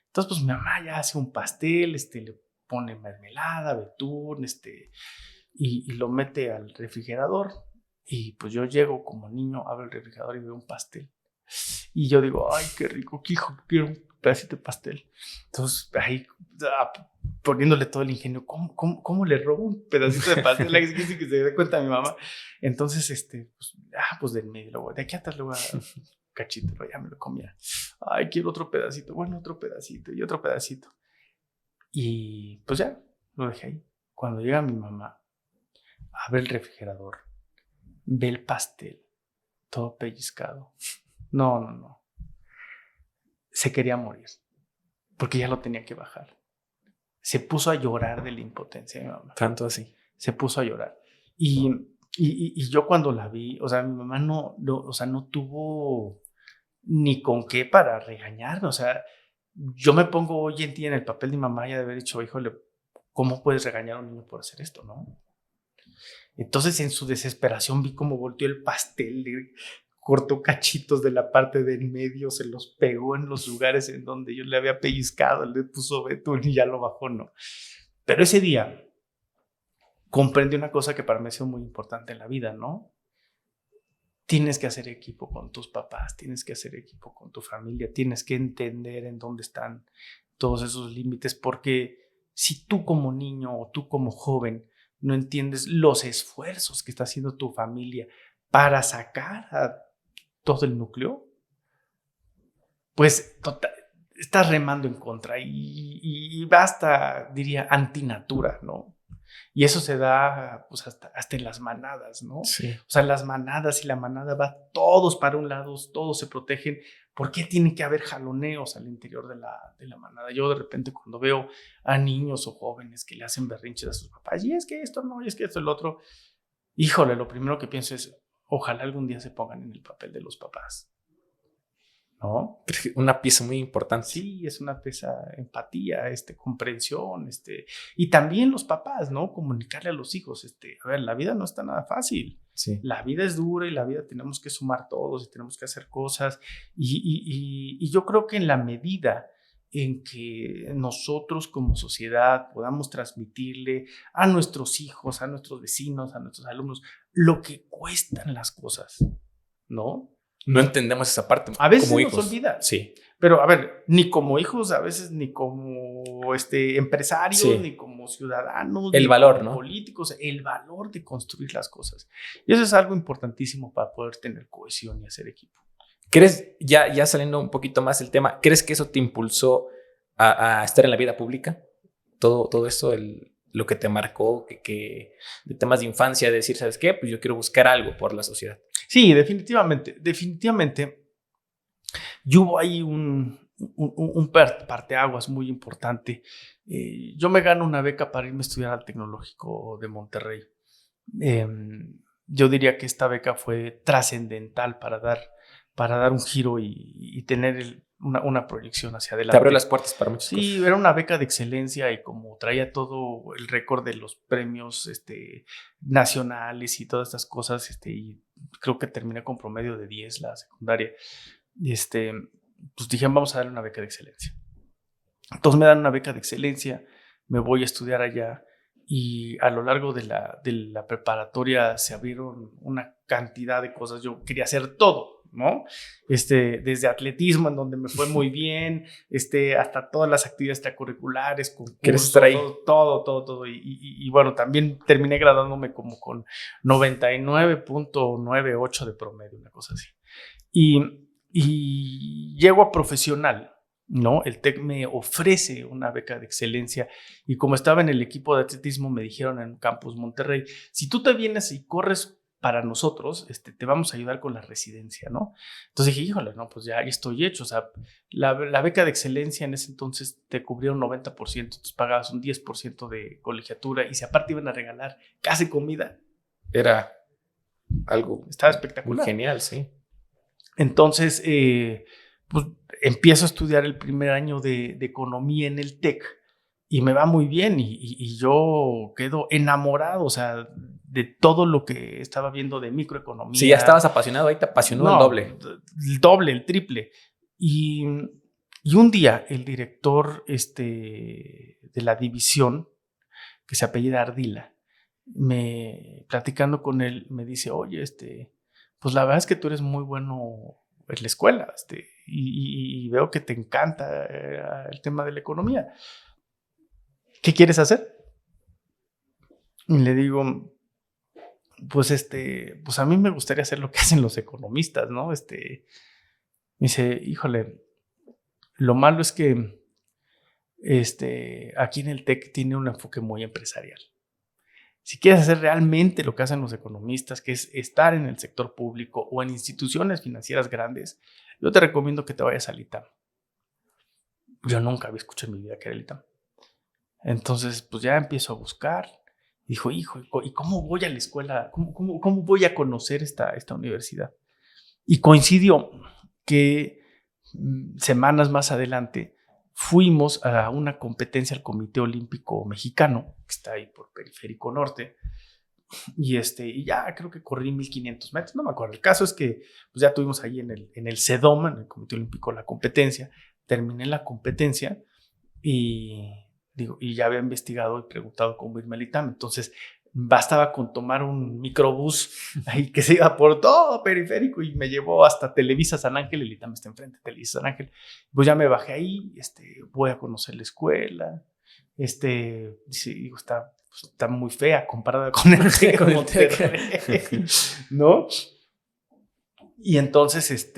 Entonces, pues mi mamá ya hace un pastel, le pone mermelada, betún, y lo mete al refrigerador. Y pues yo llego como niño, abro el refrigerador y veo un pastel. Y yo digo, ay, qué rico, qué hijo, quiero un pedacito de pastel. Entonces ahí poniéndole todo el ingenio. ¿Cómo le robo un pedacito de pastel? Que se dé cuenta mi mamá. Entonces, pues del medio, luego, de aquí atrás luego cachito, pero ya me lo comía. Ay, quiero otro pedacito. Bueno, otro pedacito y otro pedacito. Y pues ya, lo dejé ahí. Cuando llega mi mamá, abre el refrigerador, ve el pastel, todo pellizcado. No. Se quería morir, porque ya lo tenía que bajar. Se puso a llorar de la impotencia de mi mamá. Tanto así. Se puso a llorar. Y yo cuando la vi, o sea, mi mamá no tuvo ni con qué para regañarme. O sea, yo me pongo hoy en día en el papel de mi mamá y de haber dicho, híjole, ¿cómo puedes regañar a un niño por hacer esto, no? Entonces, en su desesperación, vi cómo volteó el pastel, le cortó cachitos de la parte de en medio, se los pegó en los lugares en donde yo le había pellizcado, le puso betún y ya lo bajó, no. Pero ese día comprendí una cosa que para mí ha sido muy importante en la vida, ¿no? Tienes que hacer equipo con tus papás, tienes que hacer equipo con tu familia, tienes que entender en dónde están todos esos límites, porque si tú como niño o tú como joven no entiendes los esfuerzos que está haciendo tu familia para sacar a todo el núcleo, pues estás remando en contra y basta, diría, antinatura, ¿no? Y eso se da pues hasta en las manadas, ¿no? Sí. O sea, las manadas y la manada va todos para un lado, todos se protegen. ¿Por qué tiene que haber jaloneos al interior de la manada? Yo de repente cuando veo a niños o jóvenes que le hacen berrinches a sus papás, y es que esto no, y es que esto, el otro, híjole, lo primero que pienso es, ojalá algún día se pongan en el papel de los papás, ¿no? Una pieza muy importante. Sí, es una pieza empatía, comprensión, y también los papás, ¿no? Comunicarle a los hijos, a ver, la vida no está nada fácil. Sí. La vida es dura y la vida tenemos que sumar todos y tenemos que hacer cosas. Y yo creo que en la medida en que nosotros como sociedad podamos transmitirle a nuestros hijos, a nuestros vecinos, a nuestros alumnos, lo que cuestan las cosas, ¿no? No entendemos esa parte. A veces como se nos hijos. olvida. Sí. Pero, a ver, ni como hijos, a veces ni como empresarios, Sí. ni como ciudadanos, El ni valor, como ¿no? políticos, el valor de construir las cosas. Y eso es algo importantísimo para poder tener cohesión y hacer equipo. ¿Crees, ya saliendo un poquito más del tema, crees que eso te impulsó a estar en la vida pública? Todo esto, lo que te marcó, que de temas de infancia, de decir, ¿sabes qué? Pues yo quiero buscar algo por la sociedad. Sí, definitivamente. Y hubo ahí un parteaguas muy importante. Yo me gano una beca para irme a estudiar al Tecnológico de Monterrey. Yo diría que esta beca fue trascendental para dar un giro y tener una proyección hacia adelante. Te abrió las puertas para muchas cosas. Sí, era una beca de excelencia y como traía todo el récord de los premios nacionales y todas estas cosas, y creo que terminé con promedio de 10 la secundaria, pues dije, vamos a darle una beca de excelencia. Entonces me dan una beca de excelencia, me voy a estudiar allá y a lo largo de la preparatoria se abrieron una cantidad de cosas. Yo quería hacer todo, ¿no? Desde atletismo, en donde me fue muy bien, hasta todas las actividades extracurriculares, concursos, todo. Y bueno, también terminé graduándome como con 99.98 de promedio, una cosa así. Y llego a profesional, ¿no? El TEC me ofrece una beca de excelencia y como estaba en el equipo de atletismo me dijeron en Campus Monterrey, si tú te vienes y corres para nosotros, te vamos a ayudar con la residencia, ¿no? Entonces dije, híjole, no, pues ya estoy hecho. O sea, la beca de excelencia en ese entonces te cubría un 90%, entonces pagabas un 10% de colegiatura y si aparte iban a regalar casi comida. Era algo... Estaba espectacular. Muy genial, sí. Entonces, pues empiezo a estudiar el primer año de economía en el TEC y me va muy bien y yo quedo enamorado, o sea, de todo lo que estaba viendo de microeconomía. Sí, ya estabas apasionado, ahí te apasionó el doble. El doble, el triple. Y un día el director de la división, que se apellida Ardila, platicando con él, me dice, oye, pues la verdad es que tú eres muy bueno en la escuela, y veo que te encanta el tema de la economía. ¿qué quieres hacer? Y le digo, pues pues a mí me gustaría hacer lo que hacen los economistas, ¿no? Me dice, híjole, lo malo es que aquí en el TEC tiene un enfoque muy empresarial. Si quieres hacer realmente lo que hacen los economistas, que es estar en el sector público o en instituciones financieras grandes, yo te recomiendo que te vayas al ITAM. Yo nunca había escuchado en mi vida que era el ITAM. Entonces, pues ya empiezo a buscar. Dijo, hijo, ¿y cómo voy a la escuela? ¿Cómo voy a conocer esta universidad? Y coincidió que semanas más adelante fuimos a una competencia al Comité Olímpico Mexicano, que está ahí por Periférico Norte, y ya creo que corrí 1500 metros, no me acuerdo. El caso es que pues ya tuvimos ahí en el CEDOM, en el Comité Olímpico, la competencia. Terminé la competencia y ya había investigado y preguntado cómo irme al ITAM. Entonces bastaba con tomar un microbús ahí que se iba por todo Periférico y me llevó hasta Televisa San Ángel. El ITAM está enfrente de Televisa San Ángel. Pues ya me bajé ahí, voy a conocer la escuela. Digo, está muy fea comparada con el TEC de Monterrey, ¿no? Y entonces,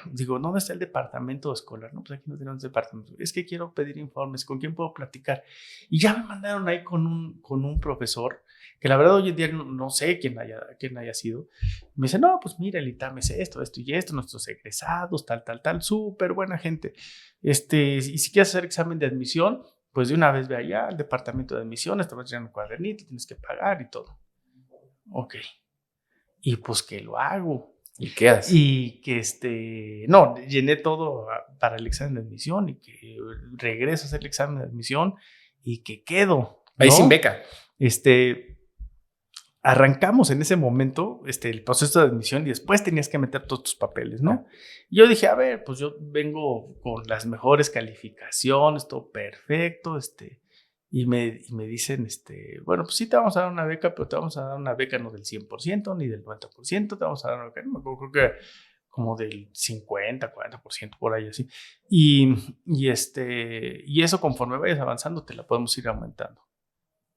digo, ¿dónde está el departamento escolar? No, pues aquí no tenemos departamento. Es que quiero pedir informes, ¿con quién puedo platicar? Y ya me mandaron ahí con un profesor, que la verdad hoy en día no sé quién haya sido. Me dice, no, pues mira, el ITAM es esto y esto, nuestros egresados, tal, súper buena gente. Y si quieres hacer examen de admisión, pues de una vez ve allá al departamento de admisiones, te vas a llenar un cuadernito, tienes que pagar y todo. Ok. Y pues que lo hago. ¿Y qué haces? Y que no, llené todo para el examen de admisión y que regreso a hacer el examen de admisión y que quedo, ¿no? Ahí sin beca. Arrancamos en ese momento el proceso de admisión y después tenías que meter todos tus papeles, ¿no? Y yo dije, a ver, pues yo vengo con las mejores calificaciones, todo perfecto, y me dicen, bueno, pues sí te vamos a dar una beca, pero te vamos a dar una beca no del 100% ni del 90%, te vamos a dar una beca, no me acuerdo, creo que como del 50, 40%, por ahí así. Y eso conforme vayas avanzando te la podemos ir aumentando.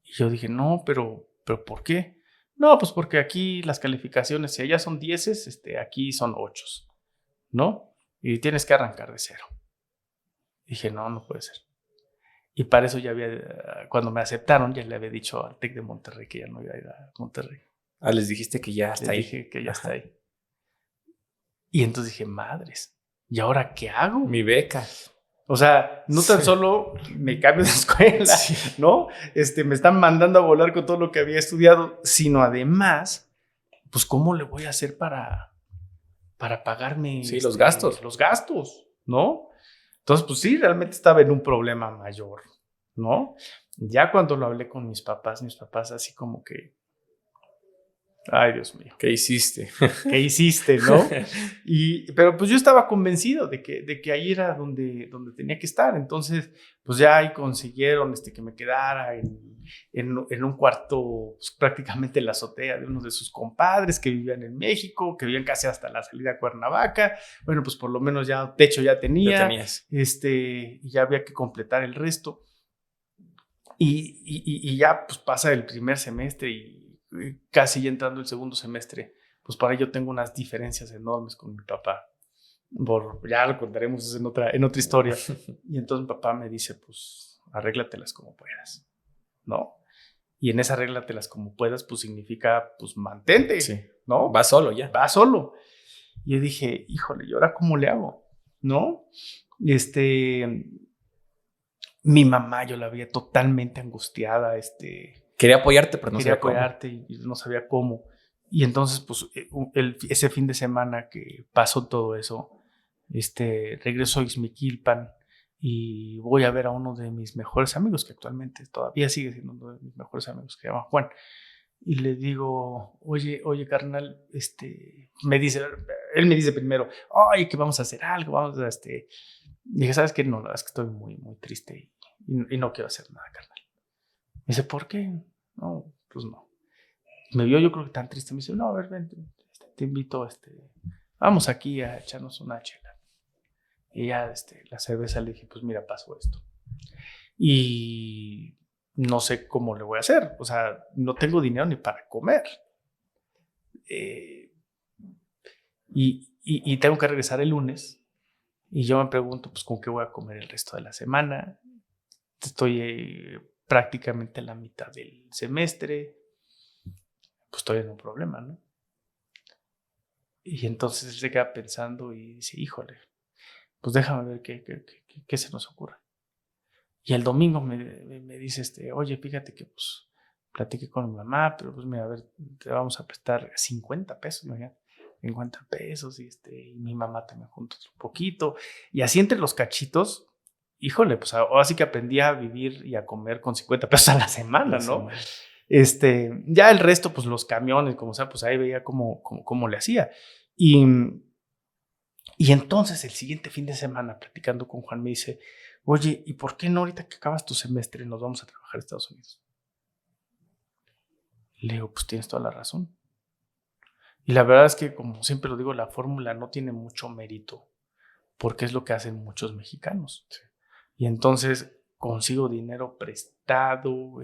Y yo dije, no, pero ¿por qué? No, pues porque aquí las calificaciones, si allá son 10, aquí son 8, ¿no? Y tienes que arrancar de cero. Dije, no puede ser. Y para eso ya cuando me aceptaron, ya le había dicho al TEC de Monterrey que ya no iba a ir a Monterrey. Les dijiste que ya está ahí. Dije que ya está ahí. Y entonces dije, madres, ¿y ahora qué hago? Mi beca. O sea, no tan solo me cambio de escuela, ¿no? Me están mandando a volar con todo lo que había estudiado, sino además, pues, ¿cómo le voy a hacer para pagarme? Sí, los gastos. Los gastos, ¿no? Entonces, pues sí, realmente estaba en un problema mayor, ¿no? Ya cuando lo hablé con mis papás así como que, ay, Dios mío. ¿Qué hiciste? ¿Qué hiciste, no? Pero pues yo estaba convencido de que ahí era donde tenía que estar. Entonces, pues ya ahí consiguieron que me quedara en un cuarto, pues, prácticamente en la azotea de uno de sus compadres que vivían en México, que vivían casi hasta la salida a Cuernavaca. Bueno, pues por lo menos ya techo ya tenía. Ya tenías. Y ya había que completar el resto. Y ya pues pasa el primer semestre y casi ya entrando el segundo semestre, pues para ello tengo unas diferencias enormes con mi papá. Ya lo contaremos en otra historia. Y entonces mi papá me dice, pues arréglatelas como puedas, ¿no? Y en esa arréglatelas como puedas, pues significa, pues mantente, sí, ¿no? Va solo ya. Va solo. Y yo dije, híjole, ¿y ahora cómo le hago? ¿No? Mi mamá, yo la veía totalmente angustiada, Quería apoyarte, pero no quería sabía cómo. apoyarte y no sabía cómo. Y entonces, pues, ese fin de semana que pasó todo eso, regreso a Ixmiquilpan y voy a ver a uno de mis mejores amigos, que actualmente todavía sigue siendo uno de mis mejores amigos, que se llama Juan. Y le digo, oye, carnal, él me dice primero, oye, que vamos a hacer algo, vamos a, Dije, ¿sabes qué? No, la verdad es que estoy muy, muy triste y no quiero hacer nada, carnal. Me dice, ¿por qué? No, pues no. Me vio yo creo que tan triste. Me dice, no, a ver, ven, te invito, vamos aquí a echarnos una chela. Y ya, la cerveza le dije, pues mira, pasó esto. Y no sé cómo le voy a hacer. O sea, no tengo dinero ni para comer. Y tengo que regresar el lunes. Y yo me pregunto, pues, ¿con qué voy a comer el resto de la semana? Estoy prácticamente en la mitad del semestre. Pues estoy en un problema, ¿no? Y entonces él se queda pensando y dice, híjole, pues déjame ver qué se nos ocurre. Y el domingo me dice, oye, fíjate que pues platiqué con mi mamá, pero pues mira, a ver, te vamos a prestar 50 pesos, imagínate, 50 pesos y mi mamá también junto un poquito. Y así entre los cachitos, híjole, pues ahora sí que aprendí a vivir y a comer con 50 pesos a la semana, ¿no? Ya el resto, pues los camiones, como sea, pues ahí veía cómo le hacía. Y entonces el siguiente fin de semana, platicando con Juan, me dice, oye, ¿y por qué no ahorita que acabas tu semestre nos vamos a trabajar a Estados Unidos? Le digo, pues tienes toda la razón. Y la verdad es que, como siempre lo digo, la fórmula no tiene mucho mérito, porque es lo que hacen muchos mexicanos. Sí. Y entonces consigo dinero prestado,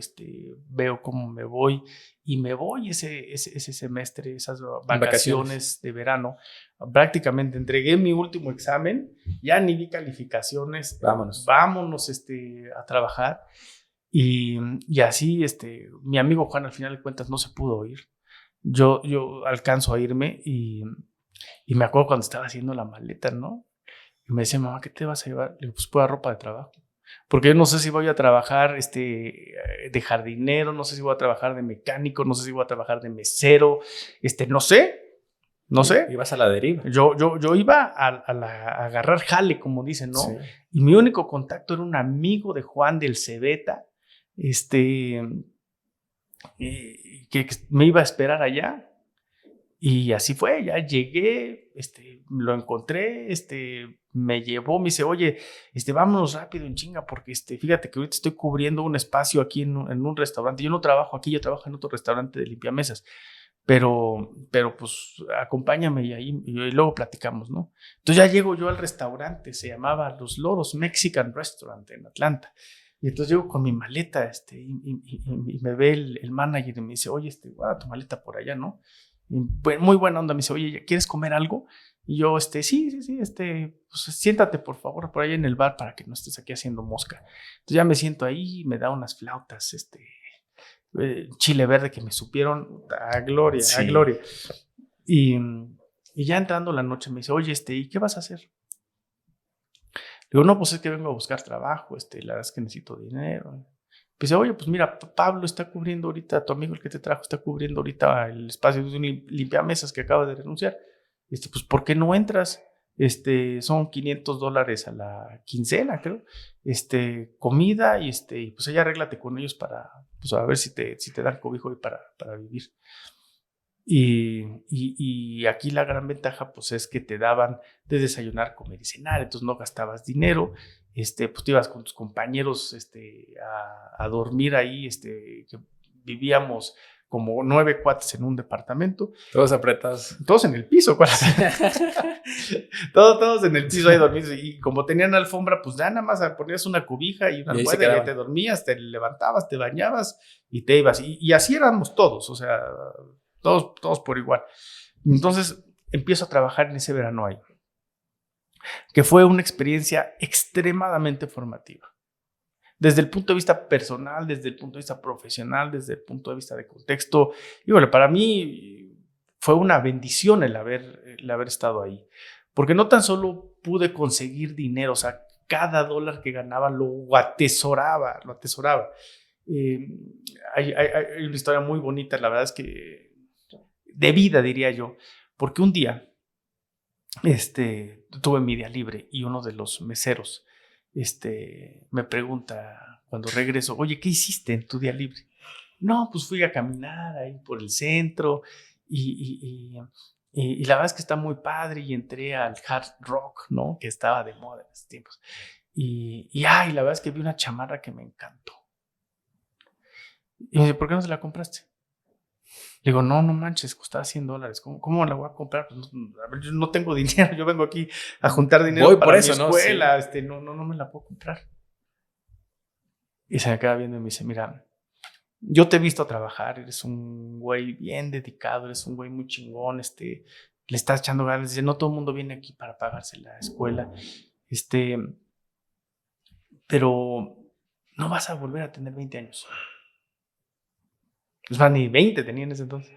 veo cómo me voy, y me voy ese semestre, esas vacaciones de verano. Prácticamente entregué mi último examen, ya ni vi calificaciones. Vámonos a trabajar. Y así, mi amigo Juan, al final de cuentas, no se pudo ir. Yo alcanzo a irme y me acuerdo cuando estaba haciendo la maleta, ¿no? Y me decía, mamá, ¿qué te vas a llevar? Le digo, pues pura ropa de trabajo. Porque yo no sé si voy a trabajar de jardinero, no sé si voy a trabajar de mecánico, no sé si voy a trabajar de mesero, no sé. Ibas a la deriva. Yo iba a agarrar jale, como dicen, ¿no? Sí. Y mi único contacto era un amigo de Juan del Cebeta, que me iba a esperar allá. Y así fue, ya llegué, lo encontré, me llevó, me dice, oye, vámonos rápido en chinga, porque fíjate que ahorita estoy cubriendo un espacio aquí en un restaurante. Yo no trabajo aquí, yo trabajo en otro restaurante de limpiamesas, pero pues acompáñame y luego platicamos, ¿no? Entonces ya llego yo al restaurante, se llamaba Los Loros Mexican Restaurant en Atlanta. Y entonces llego con mi maleta, y me ve el manager y me dice, oye, guarda tu maleta por allá, ¿no? Muy buena onda, me dice, oye, ¿quieres comer algo? Y yo, sí, pues siéntate por favor por ahí en el bar para que no estés aquí haciendo mosca. Entonces ya me siento ahí, me da unas flautas, chile verde que me supieron a gloria, sí. A gloria. Y ya entrando la noche me dice, oye, ¿y qué vas a hacer? Le digo, no, pues es que vengo a buscar trabajo, la verdad es que necesito dinero. Pues, oye, pues mira, Pablo está cubriendo ahorita, tu amigo el que te trajo está cubriendo ahorita el espacio de un limpiamesas que acaba de renunciar. Pues, ¿por qué no entras? Son $500 a la quincena, creo. Comida y pues ella arréglate con ellos para, pues a ver si te dan cobijo y para vivir. Y aquí la gran ventaja, pues, es que te daban de desayunar, comer y cenar, entonces no gastabas dinero. Pues te ibas con tus compañeros a dormir ahí, que vivíamos como 9 cuates en un departamento. Todos apretados. Todos en el piso. todos en el piso ahí dormidos. Y como tenían alfombra, pues ya nada más ponías una cobija y una almohada y te dormías, te levantabas, te bañabas y te ibas. Y así éramos todos, o sea, todos por igual. Entonces empiezo a trabajar en ese verano ahí, que fue una experiencia extremadamente formativa. Desde el punto de vista personal, desde el punto de vista profesional, desde el punto de vista de contexto. Y bueno, para mí fue una bendición el haber estado ahí. Porque no tan solo pude conseguir dinero, o sea, cada dólar que ganaba lo atesoraba. Hay una historia muy bonita, la verdad es que de vida, diría yo. Porque un día tuve mi día libre y uno de los meseros me pregunta cuando regreso, oye, ¿qué hiciste en tu día libre? No, pues fui a caminar ahí por el centro y la verdad es que está muy padre y entré al hard rock, ¿no? Que estaba de moda en esos tiempos. Y la verdad es que vi una chamarra que me encantó. Y me dice, ¿por qué no se la compraste? Le digo, no manches, costaba $100. ¿Cómo la voy a comprar? Pues, a ver, yo no tengo dinero, yo vengo aquí a juntar dinero para mi escuela, ¿no? Sí. No me la puedo comprar. Y se me queda viendo y me dice, mira, yo te he visto trabajar, eres un güey bien dedicado, eres un güey muy chingón, le estás echando ganas. Dice, no todo el mundo viene aquí para pagarse la escuela, pero no vas a volver a tener 20 años. O sea, ni 20 tenía en ese entonces.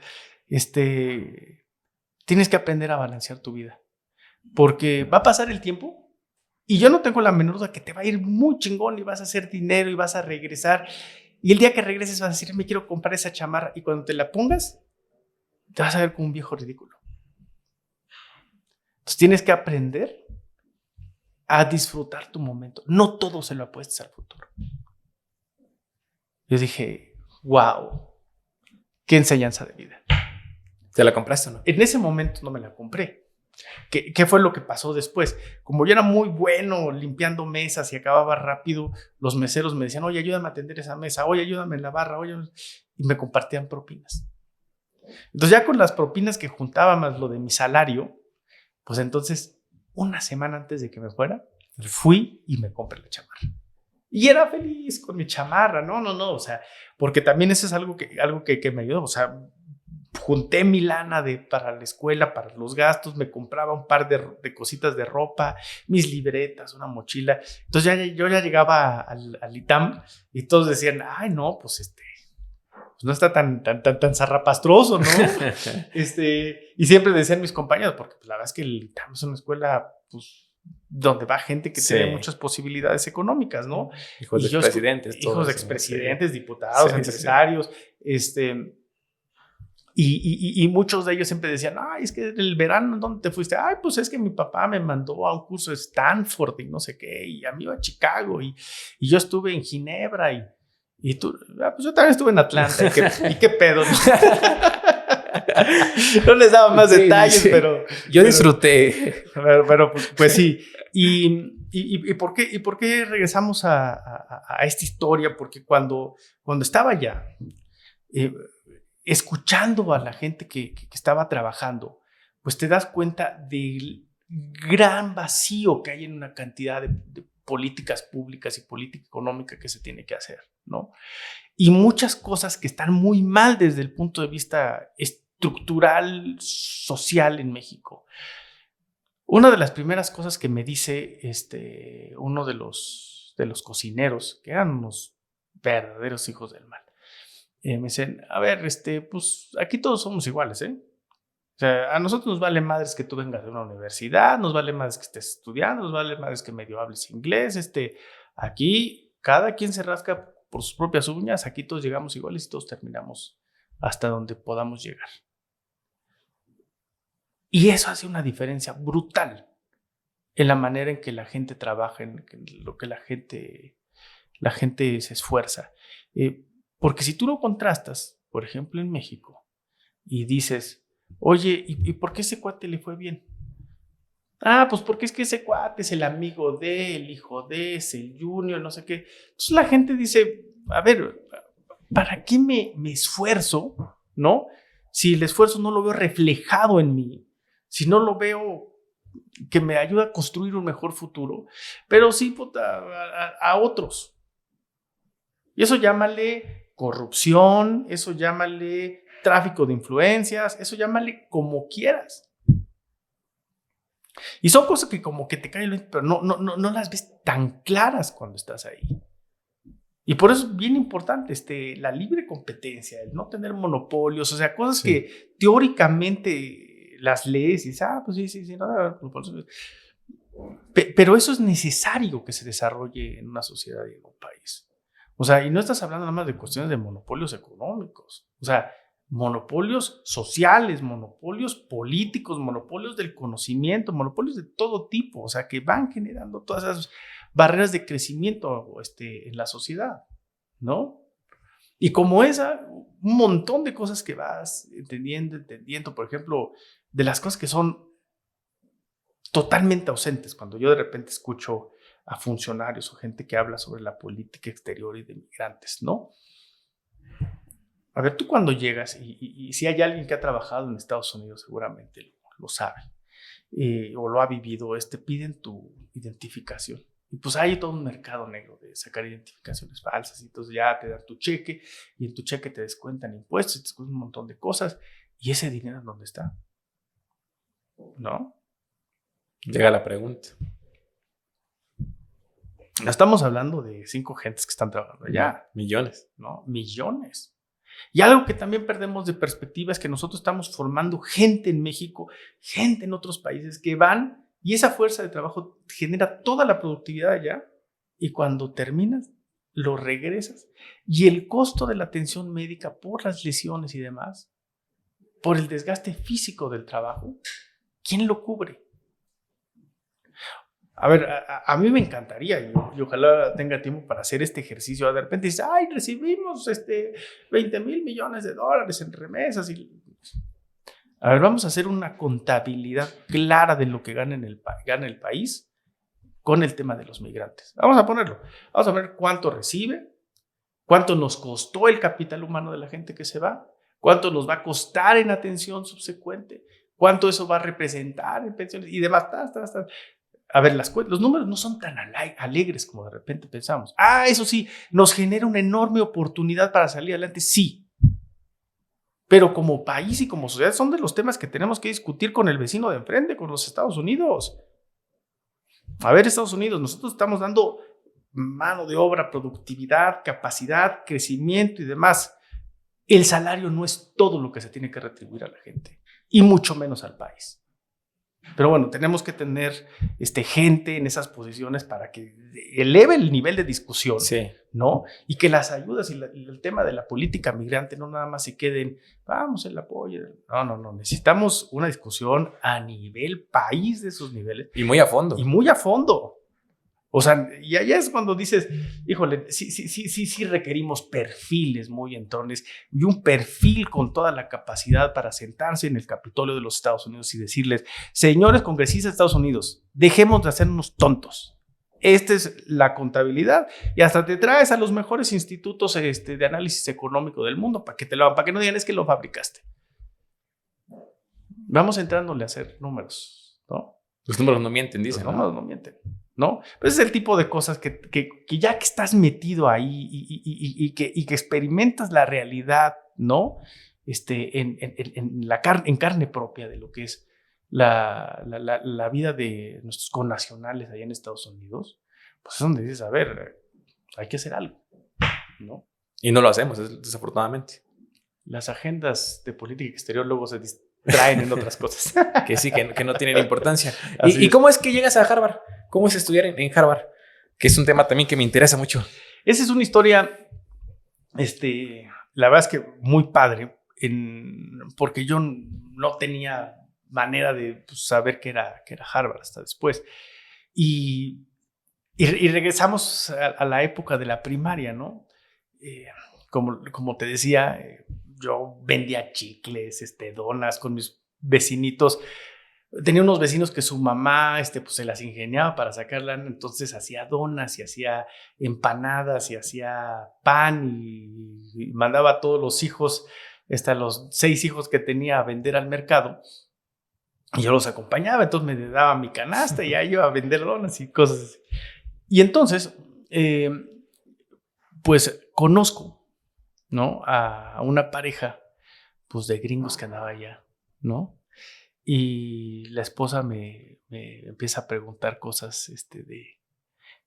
Tienes que aprender a balancear tu vida, porque va a pasar el tiempo y yo no tengo la menor duda que te va a ir muy chingón y vas a hacer dinero y vas a regresar. Y el día que regreses vas a decir, me quiero comprar esa chamarra. Y cuando te la pongas, te vas a ver como un viejo ridículo. Entonces tienes que aprender a disfrutar tu momento. No todo se lo apuestes al futuro. Yo dije, wow, qué enseñanza de vida. ¿Te la compraste o no? En ese momento no me la compré. ¿Qué fue lo que pasó después? Como yo era muy bueno limpiando mesas y acababa rápido, los meseros me decían, oye, ayúdame a atender esa mesa, oye, ayúdame en la barra, oye, y me compartían propinas. Entonces ya con las propinas que juntaba más lo de mi salario, pues entonces una semana antes de que me fuera, fui y me compré la chamarra. Y era feliz con mi chamarra, no, o sea, porque también eso es algo que me ayudó, o sea, junté mi lana para la escuela, para los gastos, me compraba un par de cositas de ropa, mis libretas, una mochila. Entonces yo ya llegaba al ITAM y todos decían, ay, no, pues pues no está tan zarrapastroso, ¿no? Y siempre decían mis compañeros, porque pues, la verdad es que el ITAM es una escuela, pues, donde va gente que tiene muchas posibilidades económicas, ¿no? Hijos de expresidentes. Hijos de expresidentes, diputados, empresarios, Y muchos de ellos siempre decían, ay, es que el verano, ¿dónde te fuiste? Ay, pues es que mi papá me mandó a un curso de Stanford y no sé qué, y a mí iba a Chicago, y yo estuve en Ginebra, y tú, pues yo también estuve en Atlanta, ¿y qué pedo? No les daba más detalles, pero... Yo disfruté. Pero pues sí. ¿Y por qué regresamos a esta historia? Porque cuando estaba allá... escuchando a la gente que estaba trabajando, pues te das cuenta del gran vacío que hay en una cantidad de políticas públicas y política económica que se tiene que hacer, ¿no? Y muchas cosas que están muy mal desde el punto de vista estructural, social en México. Una de las primeras cosas que me dice uno de los cocineros, que eran unos verdaderos hijos del mal, me dicen, a ver, pues aquí todos somos iguales, ¿eh? O sea, a nosotros nos vale madres que tú vengas de una universidad, nos vale madres que estés estudiando, nos vale madres que medio hables inglés, aquí cada quien se rasca por sus propias uñas, aquí todos llegamos iguales y todos terminamos hasta donde podamos llegar. Y eso hace una diferencia brutal en la manera en que la gente trabaja, en lo que la gente se esfuerza. Porque si tú lo contrastas, por ejemplo, en México, y dices, oye, ¿y por qué ese cuate le fue bien? Ah, pues porque es que ese cuate es el amigo de, el hijo de, es el junior, no sé qué. Entonces la gente dice, a ver, ¿para qué me esfuerzo, no? Si el esfuerzo no lo veo reflejado en mí, si no lo veo que me ayuda a construir un mejor futuro, pero sí a otros. Y eso llámale corrupción, eso llámale tráfico de influencias, eso llámale como quieras. Y son cosas que como que te caen, pero no las ves tan claras cuando estás ahí. Y por eso es bien importante la libre competencia, el no tener monopolios, o sea, cosas que teóricamente las lees y dices, pues sí, no debe haber monopolios. Pero eso es necesario que se desarrolle en una sociedad y en un país. O sea, y no estás hablando nada más de cuestiones de monopolios económicos, o sea, monopolios sociales, monopolios políticos, monopolios del conocimiento, monopolios de todo tipo, o sea, que van generando todas esas barreras de crecimiento en la sociedad, ¿no? Y como esa, un montón de cosas que vas entendiendo, por ejemplo, de las cosas que son totalmente ausentes, cuando yo de repente escucho a funcionarios o gente que habla sobre la política exterior y de migrantes, ¿no? A ver, tú cuando llegas, y si hay alguien que ha trabajado en Estados Unidos, seguramente lo sabe, o lo ha vivido, piden tu identificación. Y pues hay todo un mercado negro de sacar identificaciones falsas. Y entonces ya te dan tu cheque y en tu cheque te descuentan impuestos y te descuentan un montón de cosas. ¿Y ese dinero en dónde está? ¿No? Llega la pregunta. Estamos hablando de 5 gentes que están trabajando allá. Millones. ¿No? Millones. Y algo que también perdemos de perspectiva es que nosotros estamos formando gente en México, gente en otros países que van y esa fuerza de trabajo genera toda la productividad allá y cuando terminas lo regresas y el costo de la atención médica por las lesiones y demás, por el desgaste físico del trabajo, ¿quién lo cubre? A ver, a mí me encantaría y ojalá tenga tiempo para hacer este ejercicio. De repente dices, ay, recibimos 20,000 millones de dólares en remesas. A ver, vamos a hacer una contabilidad clara de lo que gana el país con el tema de los migrantes. Vamos a ponerlo. Vamos a ver cuánto recibe, cuánto nos costó el capital humano de la gente que se va, cuánto nos va a costar en atención subsecuente, cuánto eso va a representar en pensiones y demás. A ver, los números no son tan alegres como de repente pensamos. Eso sí, nos genera una enorme oportunidad para salir adelante, sí. Pero como país y como sociedad son de los temas que tenemos que discutir con el vecino de enfrente, con los Estados Unidos. A ver, Estados Unidos, nosotros estamos dando mano de obra, productividad, capacidad, crecimiento y demás. El salario no es todo lo que se tiene que retribuir a la gente, y mucho menos al país. Pero bueno, tenemos que tener gente en esas posiciones para que eleve el nivel de discusión, sí, ¿no? Y que las ayudas y el tema de la política migrante no nada más se queden, vamos, el apoyo. No. Necesitamos una discusión a nivel país de esos niveles. Y muy a fondo. Y muy a fondo. O sea, y allá es cuando dices, híjole, sí requerimos perfiles muy entones y un perfil con toda la capacidad para sentarse en el Capitolio de los Estados Unidos y decirles, señores congresistas de Estados Unidos, dejemos de hacernos tontos. Esta es la contabilidad y hasta te traes a los mejores institutos de análisis económico del mundo para que no digan es que lo fabricaste. Vamos entrándole a hacer números, ¿no? Los números no mienten, dicen. Los números no mienten, ¿no? Pero ese es el tipo de cosas que ya que estás metido ahí y que experimentas la realidad, ¿no? En carne propia de lo que es la vida de nuestros connacionales allá en Estados Unidos, pues es donde dices, a ver, hay que hacer algo, ¿no? Y no lo hacemos, desafortunadamente. Las agendas de política exterior luego se traen en otras cosas. Que sí, que no tienen importancia. ¿Y cómo es que llegas a Harvard? ¿Cómo es estudiar en Harvard? Que es un tema también que me interesa mucho. Esa es una historia, la verdad es que muy padre, porque yo no tenía manera de saber que era Harvard hasta después. Y regresamos a la época de la primaria, ¿no? Como te decía, yo vendía chicles, donas con mis vecinitos. Tenía unos vecinos que su mamá pues se las ingeniaba para sacarla, entonces hacía donas y hacía empanadas y hacía pan y mandaba a todos los hijos, los 6 hijos que tenía a vender al mercado. Y yo los acompañaba, entonces me daba mi canasta y ya iba a vender donas y cosas así. Y entonces, pues conozco, ¿no? A una pareja, pues de gringos que andaba allá, ¿no? Y la esposa me empieza a preguntar cosas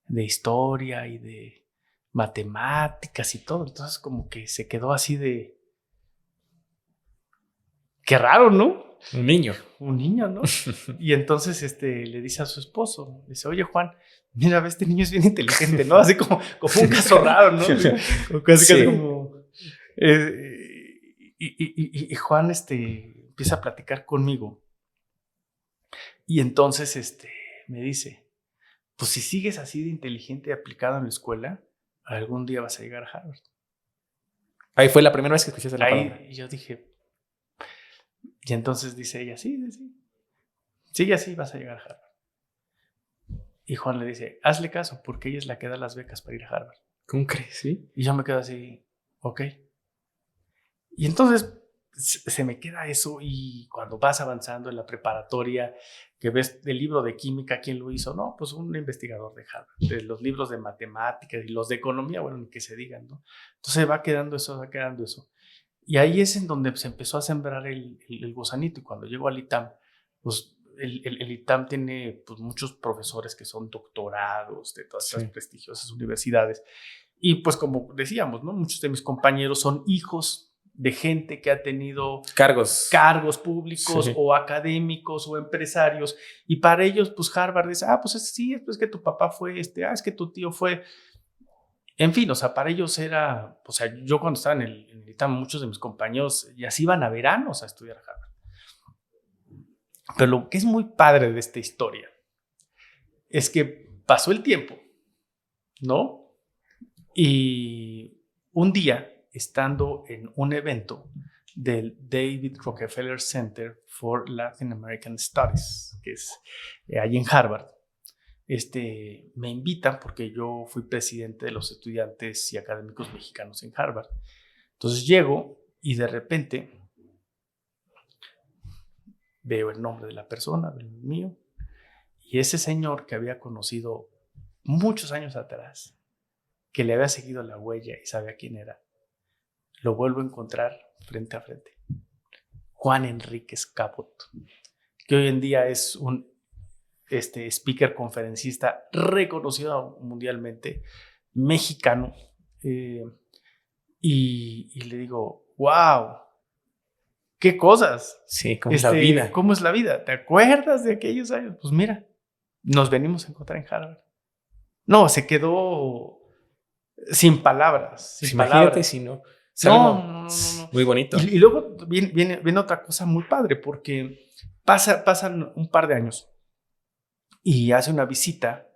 de historia y de matemáticas y todo. Entonces como que se quedó así de... Qué raro, ¿no? Un niño, ¿no? Y entonces le dice a su esposo, dice, oye Juan, mira, este niño es bien inteligente, ¿no? Así como un caso raro, ¿no? Casi como... y Juan empieza a platicar conmigo. Y entonces me dice, pues si sigues así de inteligente y aplicado en la escuela, algún día vas a llegar a Harvard. Ahí fue la primera vez que escuchaste la palabra. Y yo dije, y entonces dice ella, sí, sigue así, vas a llegar a Harvard. Y Juan le dice, hazle caso, porque ella es la que da las becas para ir a Harvard. ¿Cómo crees? ¿Sí? Y yo me quedo así, ok. Y entonces se me queda eso, y cuando vas avanzando en la preparatoria, que ves el libro de química, ¿quién lo hizo? No, pues un investigador de Harvard. De los libros de matemáticas y los de economía, bueno, ni que se digan, ¿no? Entonces va quedando eso, va quedando eso. Y ahí es en donde se empezó a sembrar el gusanito. Y cuando llego al ITAM, pues el ITAM tiene pues, muchos profesores que son doctorados de todas estas prestigiosas universidades. Y pues como decíamos, ¿no? Muchos de mis compañeros son hijos de gente que ha tenido cargos públicos o académicos o empresarios, y para ellos pues Harvard dice, pues sí, es que tu papá fue es que tu tío fue, en fin, o sea, para ellos era, o sea, yo cuando estaba en el ITAM, muchos de mis compañeros ya se iban a veranos a estudiar a Harvard. Pero lo que es muy padre de esta historia es que pasó el tiempo, ¿no? Y un día, estando en un evento del David Rockefeller Center for Latin American Studies, que es allí en Harvard, me invitan porque yo fui presidente de los estudiantes y académicos mexicanos en Harvard. Entonces llego y de repente veo el nombre de la persona, el mío, y ese señor que había conocido muchos años atrás, que le había seguido la huella y sabía quién era, lo vuelvo a encontrar frente a frente. Juan Enríquez Cabot, que hoy en día es un speaker conferencista reconocido mundialmente, mexicano, y le digo, wow, qué cosas. Sí, ¿cómo es la vida? ¿Cómo es la vida? ¿Te acuerdas de aquellos años? Pues mira, nos venimos a encontrar en Harvard. No, se quedó sin palabras. Sin Imagínate palabras. si no. No. Muy bonito. Y luego viene otra cosa muy padre, porque pasan un par de años y hace una visita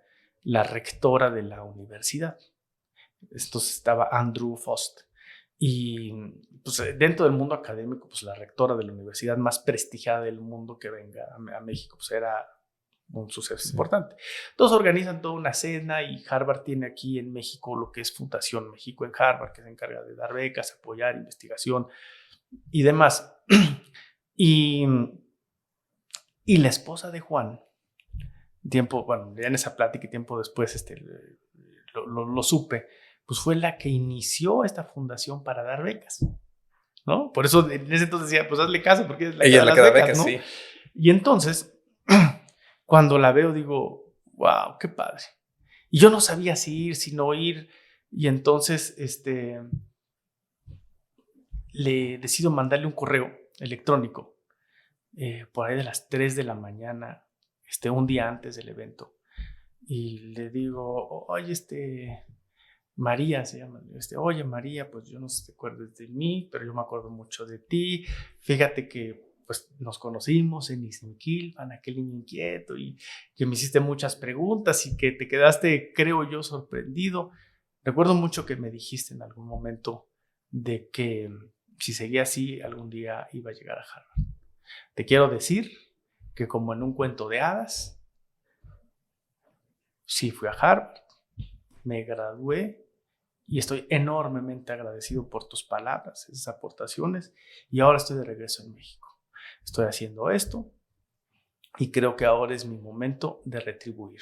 la rectora de la universidad. Entonces estaba Andrew Fost. Y pues, dentro del mundo académico, pues la rectora de la universidad más prestigiada del mundo que venga a México, pues era un suceso importante. Entonces organizan toda una cena, y Harvard tiene aquí en México lo que es Fundación México en Harvard, que se encarga de dar becas, apoyar investigación y demás. Y la esposa de Juan, ya en esa plática y tiempo después lo supe, pues fue la que inició esta fundación para dar becas, ¿no? Por eso en ese entonces decía, pues hazle caso porque ella es la que da las becas, ¿no? Sí. Y entonces, cuando la veo, digo, wow, qué padre. Y yo no sabía si ir, si no ir, y entonces le decido mandarle un correo electrónico por ahí de las 3 de la mañana, un día antes del evento, y le digo, oye, María se llama, oye María, pues yo no sé si te acuerdas de mí, pero yo me acuerdo mucho de ti. Fíjate que pues nos conocimos en Ixmiquilpan, aquel niño inquieto, y que me hiciste muchas preguntas y que te quedaste, creo yo, sorprendido. Recuerdo mucho que me dijiste en algún momento de que si seguía así, algún día iba a llegar a Harvard. Te quiero decir que, como en un cuento de hadas, sí fui a Harvard, me gradué, y estoy enormemente agradecido por tus palabras, esas aportaciones, y ahora estoy de regreso en México. Estoy haciendo esto y creo que ahora es mi momento de retribuir.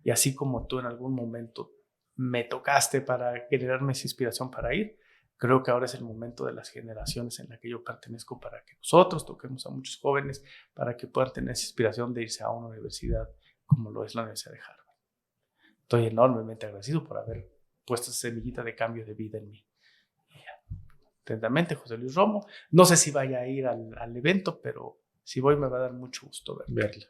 Y así como tú en algún momento me tocaste para generarme esa inspiración para ir, creo que ahora es el momento de las generaciones en las que yo pertenezco para que nosotros toquemos a muchos jóvenes para que puedan tener esa inspiración de irse a una universidad como lo es la Universidad de Harvard. Estoy enormemente agradecido por haber puesto esa semillita de cambio de vida en mí. Atentamente, José Luis Romo. No sé si vaya a ir al evento, pero si voy me va a dar mucho gusto verla.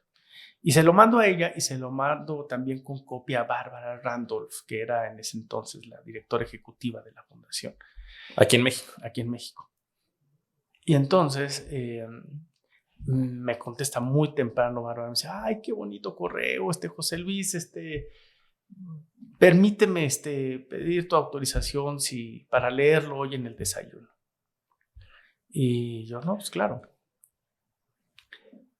Y se lo mando a ella, y se lo mando también con copia a Bárbara Randolph, que era en ese entonces la directora ejecutiva de la fundación. Aquí en México. Aquí en México. Y entonces me contesta muy temprano Bárbara, me dice, ay, qué bonito correo, José Luis, permíteme pedir tu autorización para leerlo hoy en el desayuno. Y yo, no, pues claro.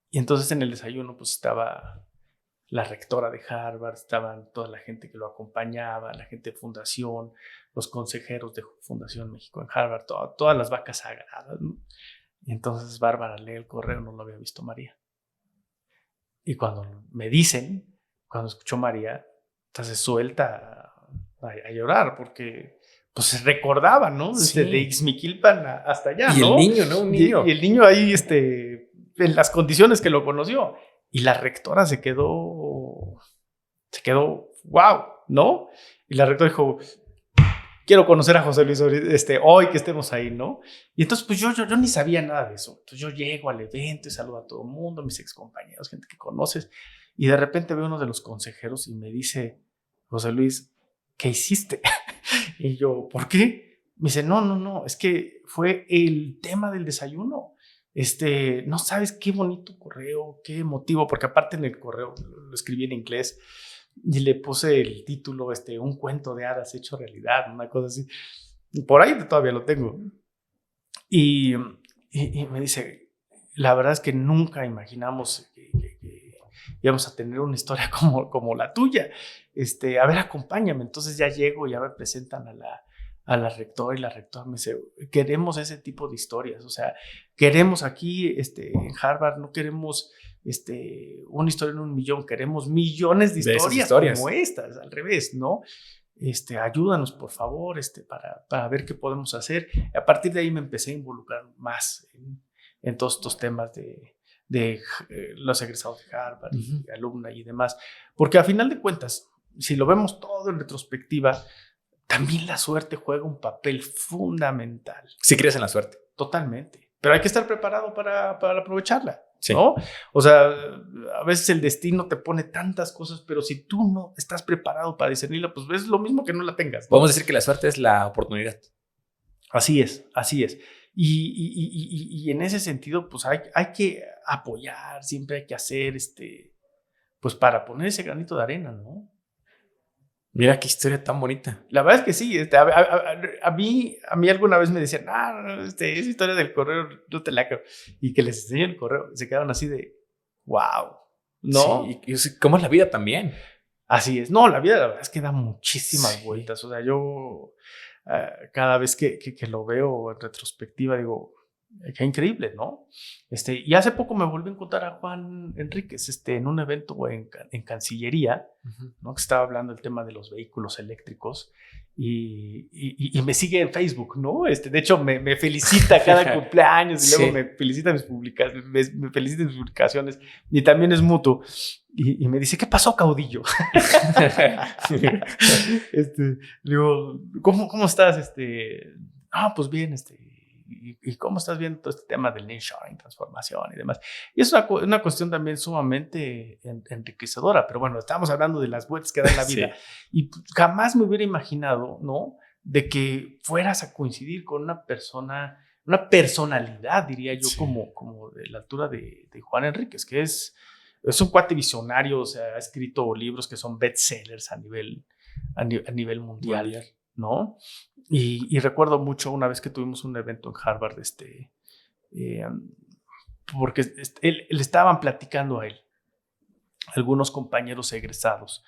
Y entonces en el desayuno pues estaba la rectora de Harvard, estaban toda la gente que lo acompañaba, la gente de fundación, los consejeros de Fundación México en Harvard, todas las vacas sagradas, ¿no? Y entonces Bárbara lee el correo, no lo había visto María. Y cuando me dicen, cuando escuchó María, entonces suelta a llorar porque pues se recordaba, ¿no? Sí. De Ixmiquilpan hasta allá, Y ¿no? el niño, ¿no? Un niño. Y el niño ahí, en las condiciones que lo conoció. Y la rectora se quedó, wow, ¿no? Y la rectora dijo, quiero conocer a José Luis hoy que estemos ahí, ¿no? Y entonces, pues yo ni sabía nada de eso. Entonces yo llego al evento y saludo a todo el mundo, mis excompañeros, gente que conoces, y de repente veo uno de los consejeros y me dice, José Luis, ¿qué hiciste? Y yo, ¿por qué? Me dice, no, es que fue el tema del desayuno. No sabes qué bonito correo, qué emotivo, porque aparte en el correo lo escribí en inglés y le puse el título, un cuento de hadas hecho realidad, una cosa así. Y por ahí todavía lo tengo. Y me dice, la verdad es que nunca imaginamos que íbamos a tener una historia como la tuya. A ver, acompáñame. Entonces ya llego, ya me presentan a la rectora y la rectora me dice, queremos ese tipo de historias. O sea, queremos aquí en Harvard, no queremos una historia en un millón, queremos millones de historias como estas, al revés, ¿no? Ayúdanos, por favor, para ver qué podemos hacer. Y a partir de ahí me empecé a involucrar más en todos estos temas de los egresados de Harvard, y alumna y demás. Porque a final de cuentas, si lo vemos todo en retrospectiva, también la suerte juega un papel fundamental. Si crees en la suerte. Totalmente. Pero hay que estar preparado para aprovecharla. Sí. ¿No? O sea, a veces el destino te pone tantas cosas, pero si tú no estás preparado para discernirla, pues es lo mismo que no la tengas, ¿no? Podemos decir que la suerte es la oportunidad. Así es. Y en ese sentido, pues hay que apoyar, siempre hay que hacer, pues para poner ese granito de arena, ¿no? Mira qué historia tan bonita. La verdad es que sí. A mí alguna vez me decían, esa historia del correo no te la creo. Y que les enseño el correo. Se quedaron así de, wow, ¿no? Sí, y cómo es la vida también. Así es. No, la vida la verdad es que da muchísimas vueltas. O sea, yo cada vez que lo veo en retrospectiva digo, qué increíble, ¿no? Y hace poco me volví a encontrar a Juan Enríquez en un evento en Cancillería, ¿no? Que estaba hablando del tema de los vehículos eléctricos y me sigue en Facebook, ¿no? De hecho, me felicita cada cumpleaños y luego me felicita mis publicaciones, me felicita mis publicaciones y también es mutuo. Y me dice, ¿qué pasó, caudillo? Digo, ¿cómo estás? Pues bien, ¿y cómo estás viendo todo este tema del nearshoring, transformación y demás? Y es una cuestión también sumamente enriquecedora, pero bueno, estamos hablando de las vueltas que da en la vida. Sí. Y jamás me hubiera imaginado, ¿no? De que fueras a coincidir con una personalidad, diría yo, sí, como de la altura de Juan Enríquez, que es un cuate visionario, o sea, ha escrito libros que son bestsellers a nivel mundial, ¿no? Y recuerdo mucho una vez que tuvimos un evento en Harvard, porque le estaban platicando a él, algunos compañeros egresados,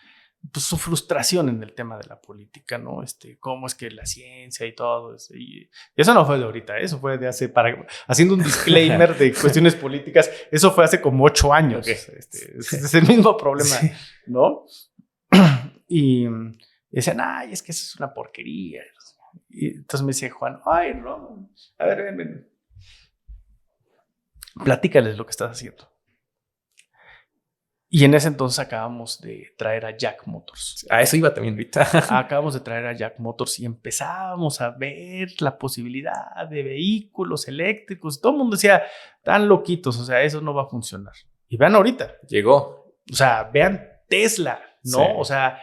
pues su frustración en el tema de la política, ¿no? Cómo es que la ciencia y todo eso. Y eso no fue de ahorita, eso fue de haciendo un disclaimer de cuestiones políticas, eso fue hace como 8 años. Okay. Es el mismo problema, sí, ¿no? Y decían, es que eso es una porquería. Y entonces me dice Juan, Ron, a ver, ven. Platícales lo que estás haciendo. Y en ese entonces acabamos de traer a Jack Motors. A eso iba también ahorita. Acabamos de traer a Jack Motors y empezábamos a ver la posibilidad de vehículos eléctricos. Todo el mundo decía, tan loquitos, o sea, eso no va a funcionar. Y vean ahorita. Llegó. O sea, vean Tesla, ¿no? Sí. O sea,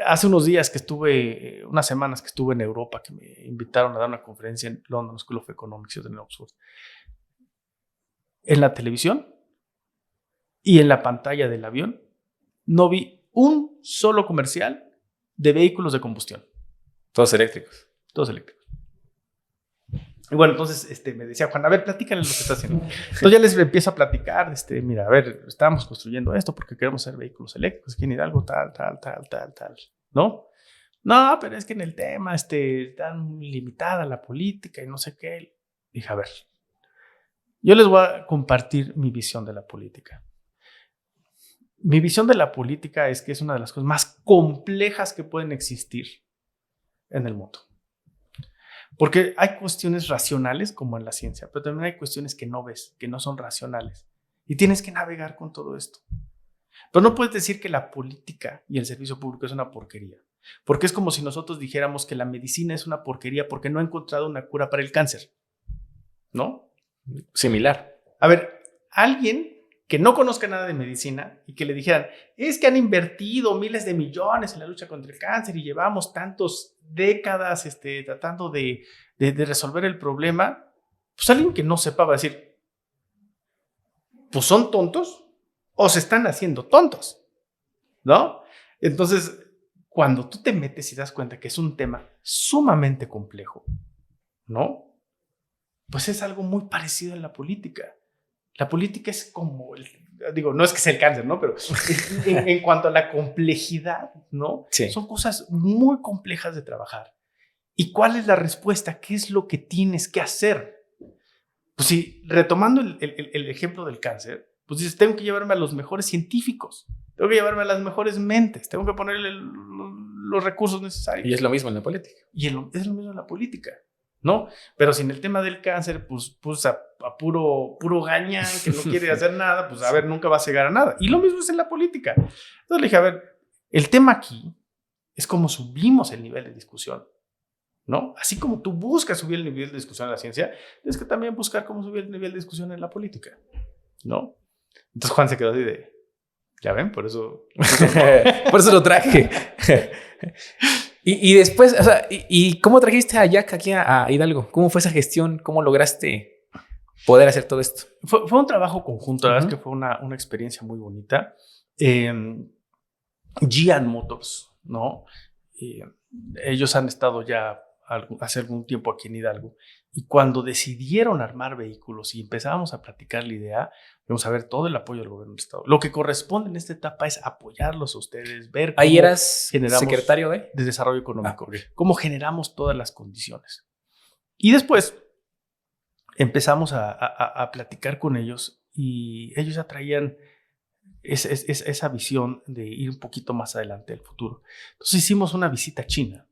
hace unos días que unas semanas que estuve en Europa, que me invitaron a dar una conferencia en London School of Economics en Oxford. En la televisión y en la pantalla del avión no vi un solo comercial de vehículos de combustión. Todos eléctricos. Todos eléctricos. Y bueno, entonces me decía Juan, a ver, platícales lo que está haciendo. Entonces ya les empiezo a platicar, mira, a ver, estamos construyendo esto porque queremos hacer vehículos eléctricos aquí en Hidalgo, tal, ¿no? No, pero es que en el tema tan limitada la política y no sé qué. Dije, a ver, yo les voy a compartir mi visión de la política. Mi visión de la política es que es una de las cosas más complejas que pueden existir en el mundo. Porque hay cuestiones racionales, como en la ciencia, pero también hay cuestiones que no ves, que no son racionales. Y tienes que navegar con todo esto. Pero no puedes decir que la política y el servicio público es una porquería. Porque es como si nosotros dijéramos que la medicina es una porquería porque no ha encontrado una cura para el cáncer. ¿No? Similar. A ver, alguien que no conozca nada de medicina y que le dijeran, es que han invertido miles de millones en la lucha contra el cáncer y llevamos tantas décadas tratando de resolver el problema, pues alguien que no sepa va a decir, pues son tontos o se están haciendo tontos, ¿no? Entonces, cuando tú te metes y das cuenta que es un tema sumamente complejo, ¿no? Pues es algo muy parecido en la política. La política es como, digo, no es que sea el cáncer, ¿no? Pero en cuanto a la complejidad, ¿no? Sí. Son cosas muy complejas de trabajar. ¿Y cuál es la respuesta? ¿Qué es lo que tienes que hacer? Pues sí, retomando el ejemplo del cáncer, pues dices, tengo que llevarme a los mejores científicos, tengo que llevarme a las mejores mentes, tengo que ponerle los recursos necesarios. Y es lo mismo en la política. Y es lo mismo en la política, ¿no? Pero si en el tema del cáncer, pues a puro gañán que no quiere hacer nada, pues a ver, nunca vas a llegar a nada. Y lo mismo es en la política. Entonces le dije, a ver, el tema aquí es cómo subimos el nivel de discusión, ¿no? Así como tú buscas subir el nivel de discusión en la ciencia, tienes que también buscar cómo subir el nivel de discusión en la política, ¿no? Entonces Juan se quedó así de, ya ven, por eso por eso lo traje. Y después, o sea, ¿y cómo trajiste a Jack aquí a Hidalgo? ¿Cómo fue esa gestión? ¿Cómo lograste poder hacer todo esto? Fue un trabajo conjunto, la verdad es que fue una experiencia muy bonita. GM Motors, ¿no? Ellos han estado ya hace algún tiempo aquí en Hidalgo, y cuando decidieron armar vehículos y empezábamos a platicar la idea, vamos a ver todo el apoyo del gobierno del estado. Lo que corresponde en esta etapa es apoyarlos a ustedes, ver cómo ahí eras generamos secretario de desarrollo económico, okay. Cómo generamos todas las condiciones. Y después empezamos a platicar con ellos, y ellos ya traían esa visión de ir un poquito más adelante del futuro. Entonces hicimos una visita a China,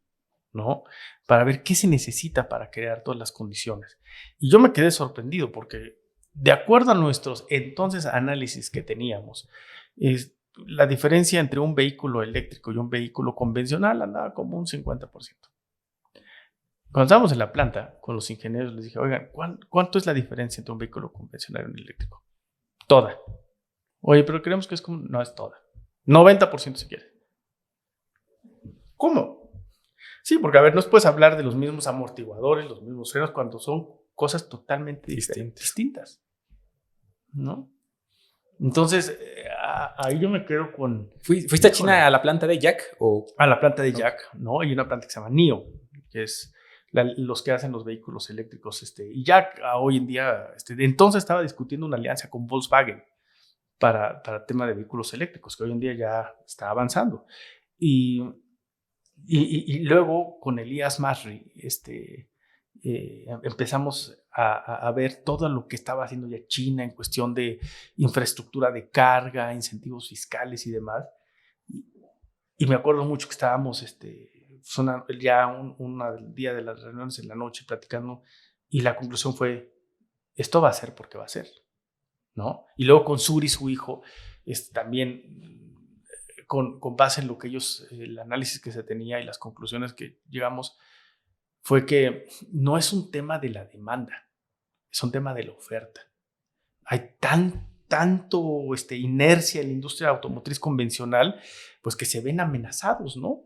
¿no? Para ver qué se necesita para crear todas las condiciones. Y yo me quedé sorprendido porque, de acuerdo a nuestros entonces análisis que teníamos, la diferencia entre un vehículo eléctrico y un vehículo convencional andaba como un 50%. Cuando estábamos en la planta con los ingenieros, les dije, oigan, ¿cuánto es la diferencia entre un vehículo convencional y un eléctrico? Toda. Oye, pero creemos que es como, no es toda. 90% si quieres. ¿Cómo? Sí, porque a ver, no puedes hablar de los mismos amortiguadores, los mismos frenos, cuando son cosas totalmente distintas, ¿no? Entonces, ahí yo me quedo con... ¿Fuiste a China a la planta de Jack? A la planta de Jack, ¿no? Hay una planta que se llama NIO, que es los que hacen los vehículos eléctricos. Y Jack hoy en día, entonces estaba discutiendo una alianza con Volkswagen para el tema de vehículos eléctricos, que hoy en día ya está avanzando. Y luego con Elías Masri empezamos a ver todo lo que estaba haciendo ya China en cuestión de infraestructura de carga, incentivos fiscales y demás. Y me acuerdo mucho que estábamos ya un día de las reuniones en la noche platicando, y la conclusión fue, esto va a ser porque va a ser, ¿no? Y luego con Suri, su hijo, también... Con base en lo que ellos, el análisis que se tenía y las conclusiones que llegamos, fue que no es un tema de la demanda, es un tema de la oferta. Hay tanto inercia en la industria automotriz convencional, pues que se ven amenazados, ¿no?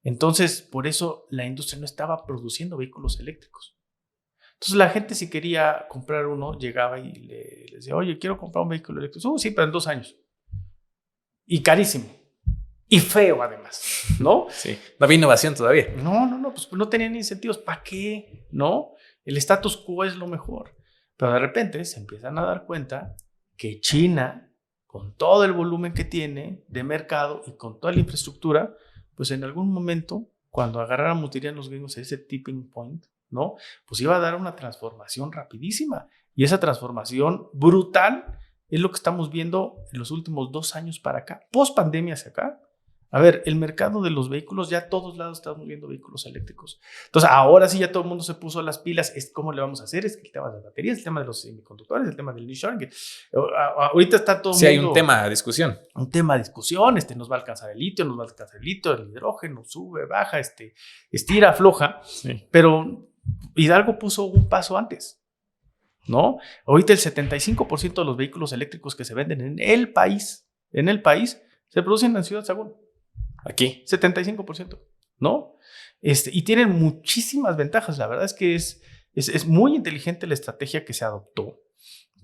Entonces, por eso la industria no estaba produciendo vehículos eléctricos. Entonces, la gente, si quería comprar uno, llegaba y les decía, oye, quiero comprar un vehículo eléctrico. Sí, pero en 2 años. Y carísimo. Y feo, además, ¿no? Sí. No había innovación todavía. No, pues no tenían incentivos. ¿Para qué? ¿No? El status quo es lo mejor. Pero de repente se empiezan a dar cuenta que China, con todo el volumen que tiene de mercado y con toda la infraestructura, pues en algún momento, cuando agarráramos, dirían los gringos, ese tipping point, ¿no? Pues iba a dar una transformación rapidísima. Y esa transformación brutal es lo que estamos viendo en los últimos 2 años para acá, post pandemia hacia acá. A ver, el mercado de los vehículos, ya a todos lados estamos viendo vehículos eléctricos. Entonces, ahora sí ya todo el mundo se puso las pilas. ¿Cómo le vamos a hacer? Es que el tema de las baterías, el tema de los semiconductores, el tema del nearshoring. Ahorita está todo el mundo. Sí, hay un tema de discusión. Un tema de discusión. Nos va a alcanzar el litio, nos va a alcanzar el litio, el hidrógeno, sube, baja, estira, afloja. Sí. Pero Hidalgo puso un paso antes, ¿no? Ahorita el 75% de los vehículos eléctricos que se venden en el país, se producen en Ciudad Sagún. Aquí. 75%, ¿no? Y tienen muchísimas ventajas. La verdad es que es muy inteligente la estrategia que se adoptó.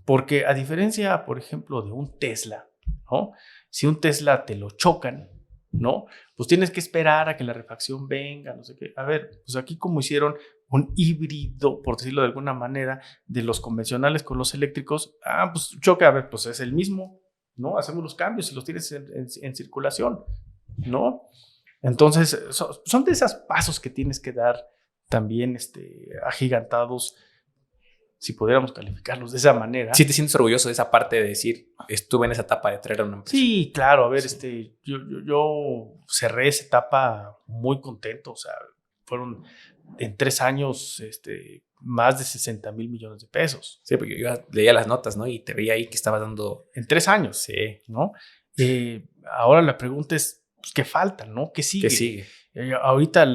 Porque a diferencia, por ejemplo, de un Tesla, ¿no? Si un Tesla te lo chocan, ¿no? Pues tienes que esperar a que la refacción venga, no sé qué. A ver, pues aquí como hicieron un híbrido, por decirlo de alguna manera, de los convencionales con los eléctricos, pues choca, a ver, pues es el mismo, ¿no? Hacemos los cambios y los tienes en circulación, ¿no? Entonces, son de esos pasos que tienes que dar también agigantados, si pudiéramos calificarlos de esa manera. ¿Sí te sientes orgulloso de esa parte de decir, estuve en esa etapa de traer a una empresa? Sí, claro. A ver, sí. Yo cerré esa etapa muy contento. O sea, fueron en 3 años más de 60 mil millones de pesos. Sí, porque yo leía las notas, ¿no? Y te veía ahí que estabas dando... En 3 años. Sí. ¿No? Ahora la pregunta es, pues, ¿qué falta, no? ¿Qué sigue? ¿Qué sigue? Ahorita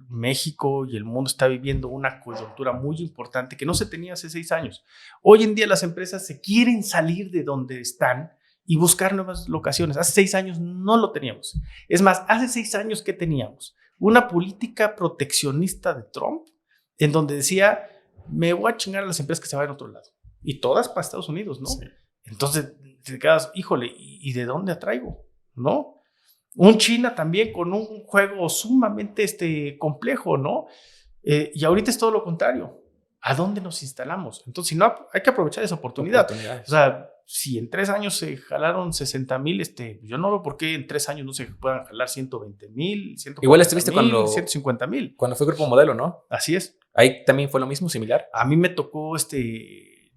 México y el mundo está viviendo una coyuntura muy importante que no se tenía hace 6 años. Hoy en día las empresas se quieren salir de donde están y buscar nuevas locaciones. Hace 6 años no lo teníamos. Es más, hace 6 años que teníamos una política proteccionista de Trump en donde decía, me voy a chingar a las empresas que se vayan a otro lado. Y todas para Estados Unidos, ¿no? Sí. Entonces te quedas, híjole, ¿y de dónde atraigo? ¿No? Un China también con un juego sumamente complejo, ¿no? Y ahorita es todo lo contrario. ¿A dónde nos instalamos? Entonces, si no, hay que aprovechar esa oportunidad. O sea, si en 3 años se jalaron 60 mil, yo no veo por qué en 3 años no se puedan jalar 120 mil, 140 igual estuviste mil, cuando 150 mil. Cuando fue Grupo Modelo, ¿no? Así es. Ahí también fue lo mismo, similar. A mí me tocó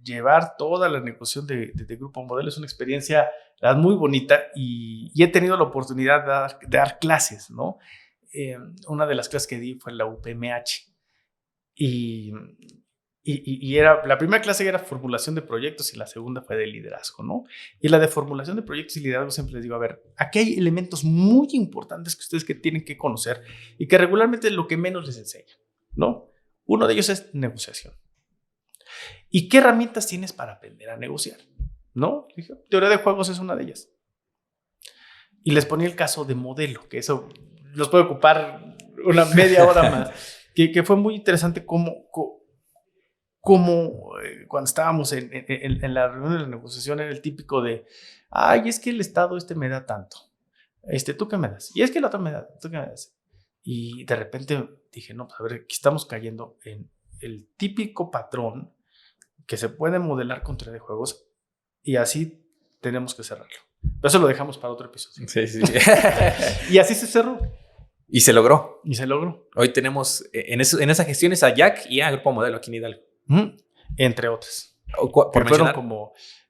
llevar toda la negociación de Grupo Modelo. Es una experiencia muy bonita y he tenido la oportunidad de dar clases, ¿no? Una de las clases que di fue en la UPMH y era, la primera clase era formulación de proyectos y la segunda fue de liderazgo, ¿no? Y la de formulación de proyectos y liderazgo siempre les digo, a ver, aquí hay elementos muy importantes que ustedes tienen que conocer y que regularmente es lo que menos les enseñan, ¿no? Uno de ellos es negociación. ¿Y qué herramientas tienes para aprender a negociar? ¿No? Dije, teoría de juegos es una de ellas. Y les ponía el caso de Modelo, que eso nos puede ocupar una media hora más, que fue muy interesante cómo cuando estábamos en la reunión de la negociación era el típico de, ay, es que el Estado me da tanto. ¿Tú qué me das? Y es que el otro me da, ¿tú qué me das? Y de repente dije, no, pues a ver, aquí estamos cayendo en el típico patrón que se puede modelar con teoría de juegos y así tenemos que cerrarlo. Pero eso lo dejamos para otro episodio. Sí. Y así se cerró. Y se logró. Hoy tenemos en esas gestiones a Jack y a Grupo Modelo aquí en Hidalgo. Entre otras. ¿Por mencionar?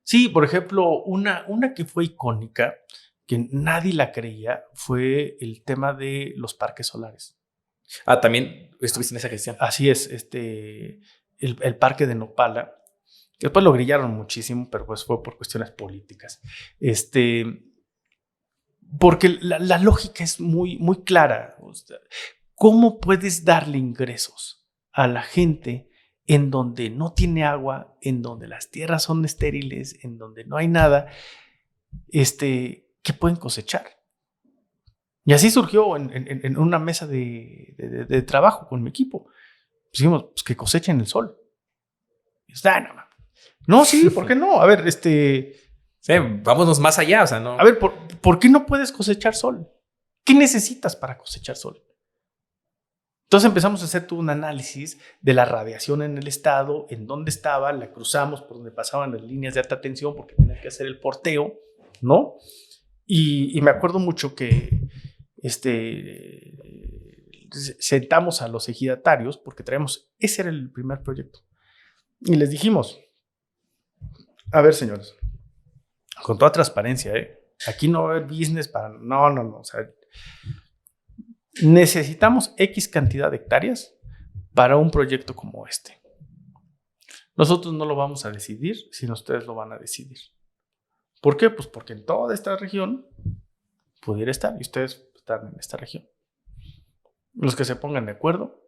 Sí, por ejemplo, una que fue icónica, que nadie la creía, fue el tema de los parques solares. También estuviste en esa gestión. Así es, el parque de Nopala, que después lo grillaron muchísimo, pero pues fue por cuestiones políticas. Porque la lógica es muy, muy clara. O sea, ¿cómo puedes darle ingresos a la gente en donde no tiene agua, en donde las tierras son estériles, en donde no hay nada, que pueden cosechar? Y así surgió en una mesa de trabajo con mi equipo. Pues dijimos, pues que cosechen el sol. Y no, sí, ¿por qué no? A ver, sí, vámonos más allá, o sea, no. A ver, ¿por qué no puedes cosechar sol? ¿Qué necesitas para cosechar sol? Entonces empezamos a hacer todo un análisis de la radiación en el estado, en dónde estaba, la cruzamos por donde pasaban las líneas de alta tensión porque tenías que hacer el porteo, ¿no? Y me acuerdo mucho que sentamos a los ejidatarios porque ese era el primer proyecto. Y les dijimos, a ver, señores, con toda transparencia, aquí no va a haber business para... No. O sea, necesitamos X cantidad de hectáreas para un proyecto como este. Nosotros no lo vamos a decidir, sino ustedes lo van a decidir. ¿Por qué? Pues porque en toda esta región pudiera estar y ustedes están en esta región. Los que se pongan de acuerdo,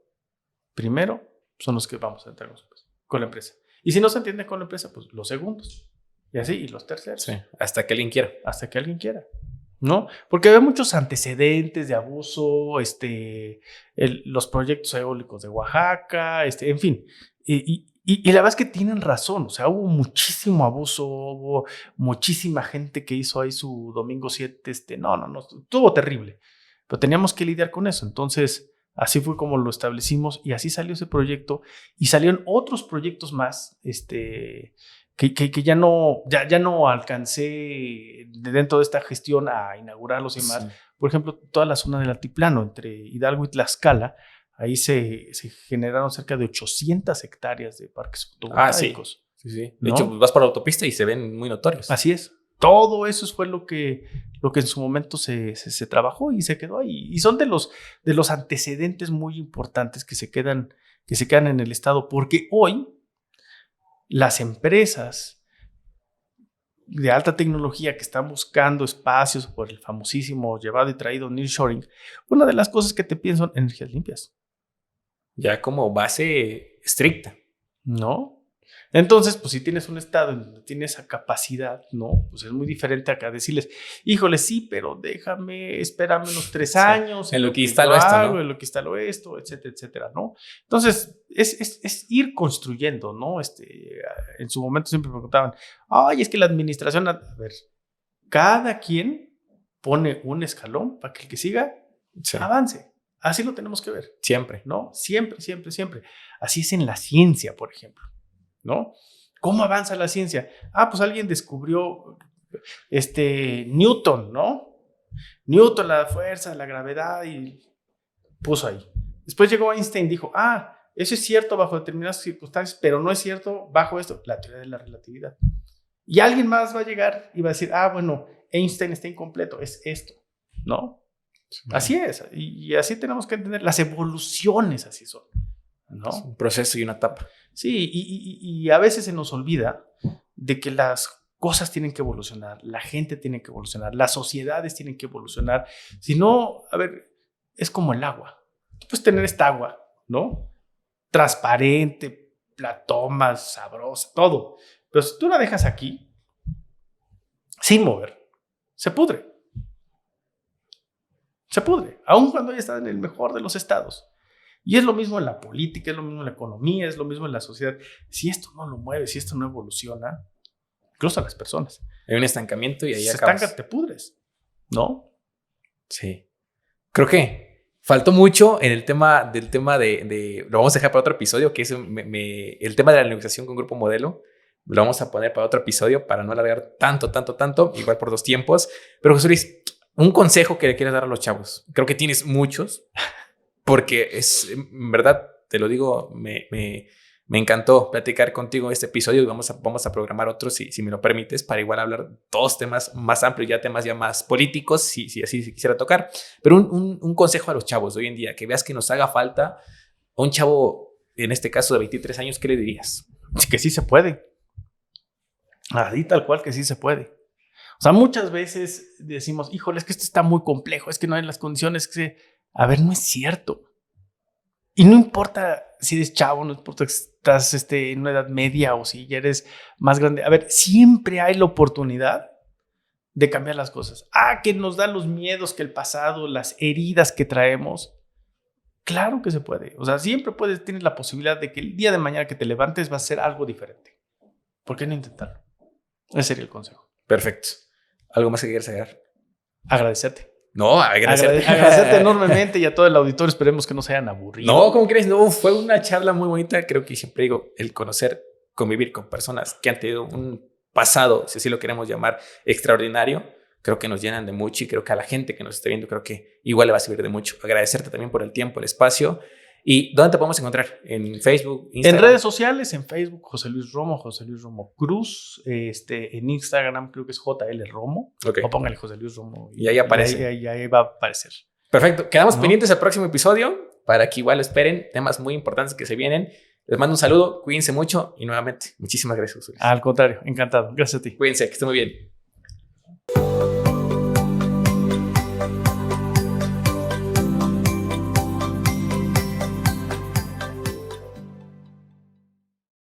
primero, son los que vamos a entrar con la empresa. Y si no se entiende con la empresa, pues los segundos. Y así, y los terceros. Sí, hasta que alguien quiera. Hasta que alguien quiera, ¿no? Porque hay muchos antecedentes de abuso, los proyectos eólicos de Oaxaca, en fin. Y la verdad es que tienen razón. O sea, hubo muchísimo abuso, hubo muchísima gente que hizo ahí su domingo 7. No, estuvo terrible. Pero teníamos que lidiar con eso. Entonces, así fue como lo establecimos y así salió ese proyecto. Y salieron otros proyectos más, que ya no alcancé dentro de esta gestión a inaugurarlos y más. Sí. Por ejemplo, toda la zona del altiplano, entre Hidalgo y Tlaxcala, ahí se generaron cerca de 800 hectáreas de parques fotovoltaicos. Sí. De hecho, vas por la autopista y se ven muy notorios. Así es. Todo eso fue lo que en su momento se trabajó y se quedó ahí. Y son de los antecedentes muy importantes que se quedan en el estado, porque hoy las empresas de alta tecnología que están buscando espacios por el famosísimo llevado y traído nearshoring, una de las cosas que te piden son energías limpias. Ya como base estricta. ¿No? Entonces, pues si tienes un estado en donde tienes esa capacidad, ¿no? Pues es muy diferente acá decirles, híjole, sí, pero espérame unos 3 años. En lo que instalo esto, ¿no? En lo que instalo esto, etcétera, etcétera, ¿no? Entonces, es ir construyendo, ¿no? En su momento siempre me preguntaban, ay, es que la administración, a ver, cada quien pone un escalón para que el que siga avance. Así lo tenemos que ver. Siempre. ¿No? Siempre. Así es en la ciencia, por ejemplo. ¿No? ¿Cómo avanza la ciencia? Pues alguien descubrió Newton, ¿no? Newton, la fuerza, la gravedad, y puso ahí. Después llegó Einstein y dijo, eso es cierto bajo determinadas circunstancias, pero no es cierto bajo esto, la teoría de la relatividad. Y alguien más va a llegar y va a decir, bueno, Einstein está incompleto, es esto, ¿no? Sí. Así es, y así tenemos que entender, las evoluciones así son, ¿no? Es un proceso y una etapa. Sí, y a veces se nos olvida de que las cosas tienen que evolucionar, la gente tiene que evolucionar, las sociedades tienen que evolucionar. Si no, a ver, es como el agua. Tú puedes tener esta agua, ¿no? Transparente, la tomas, sabrosa, todo. Pero si tú la dejas aquí, sin mover, se pudre. Se pudre, aun cuando ella está en el mejor de los estados. Y es lo mismo en la política, es lo mismo en la economía, es lo mismo en la sociedad. Si esto no lo mueve, si esto no evoluciona, incluso a las personas. Hay un estancamiento y ahí se acabas. Estanca, te pudres, ¿no? Sí. Creo que faltó mucho en el tema de lo vamos a dejar para otro episodio, que es el tema de la negociación con Grupo Modelo. Lo vamos a poner para otro episodio para no alargar tanto, igual por 2 tiempos. Pero José Luis, un consejo que le quieras dar a los chavos. Creo que tienes muchos. Porque en verdad, te lo digo, me encantó platicar contigo este episodio y vamos a programar otros, si me lo permites, para igual hablar 2 temas más amplios, temas más políticos, si así se quisiera tocar. Pero un consejo a los chavos de hoy en día, que veas que nos haga falta a un chavo, en este caso de 23 años, ¿qué le dirías? Que sí se puede. Así tal cual que sí se puede. O sea, muchas veces decimos, híjole, es que esto está muy complejo, es que no hay las condiciones que A ver, no es cierto. Y no importa si eres chavo, no importa si estás en una edad media o si ya eres más grande. A ver, siempre hay la oportunidad de cambiar las cosas. Que nos dan los miedos, que el pasado, las heridas que traemos. Claro que se puede. O sea, siempre tienes la posibilidad de que el día de mañana que te levantes va a ser algo diferente. ¿Por qué no intentarlo? Ese sería el consejo. Perfecto. ¿Algo más que quieras agregar? Agradecerte. No, agradecerte enormemente y a todo el auditorio. Esperemos que no se hayan aburrido. No, ¿cómo crees? No, fue una charla muy bonita. Creo que siempre digo, el convivir con personas que han tenido un pasado, si así lo queremos llamar, extraordinario, creo que nos llenan de mucho y creo que a la gente que nos esté viendo creo que igual le va a servir de mucho. Agradecerte también por el tiempo, el espacio. ¿Y dónde te podemos encontrar? ¿En Facebook, Instagram? En redes sociales, en Facebook, José Luis Romo Cruz. En Instagram creo que es JL Romo. Okay. O póngale José Luis Romo. Y ahí aparece. Ahí va a aparecer. Perfecto. Quedamos pendientes al próximo episodio para que igual esperen temas muy importantes que se vienen. Les mando un saludo, cuídense mucho y nuevamente, muchísimas gracias. Al contrario, encantado. Gracias a ti. Cuídense, que estén muy bien.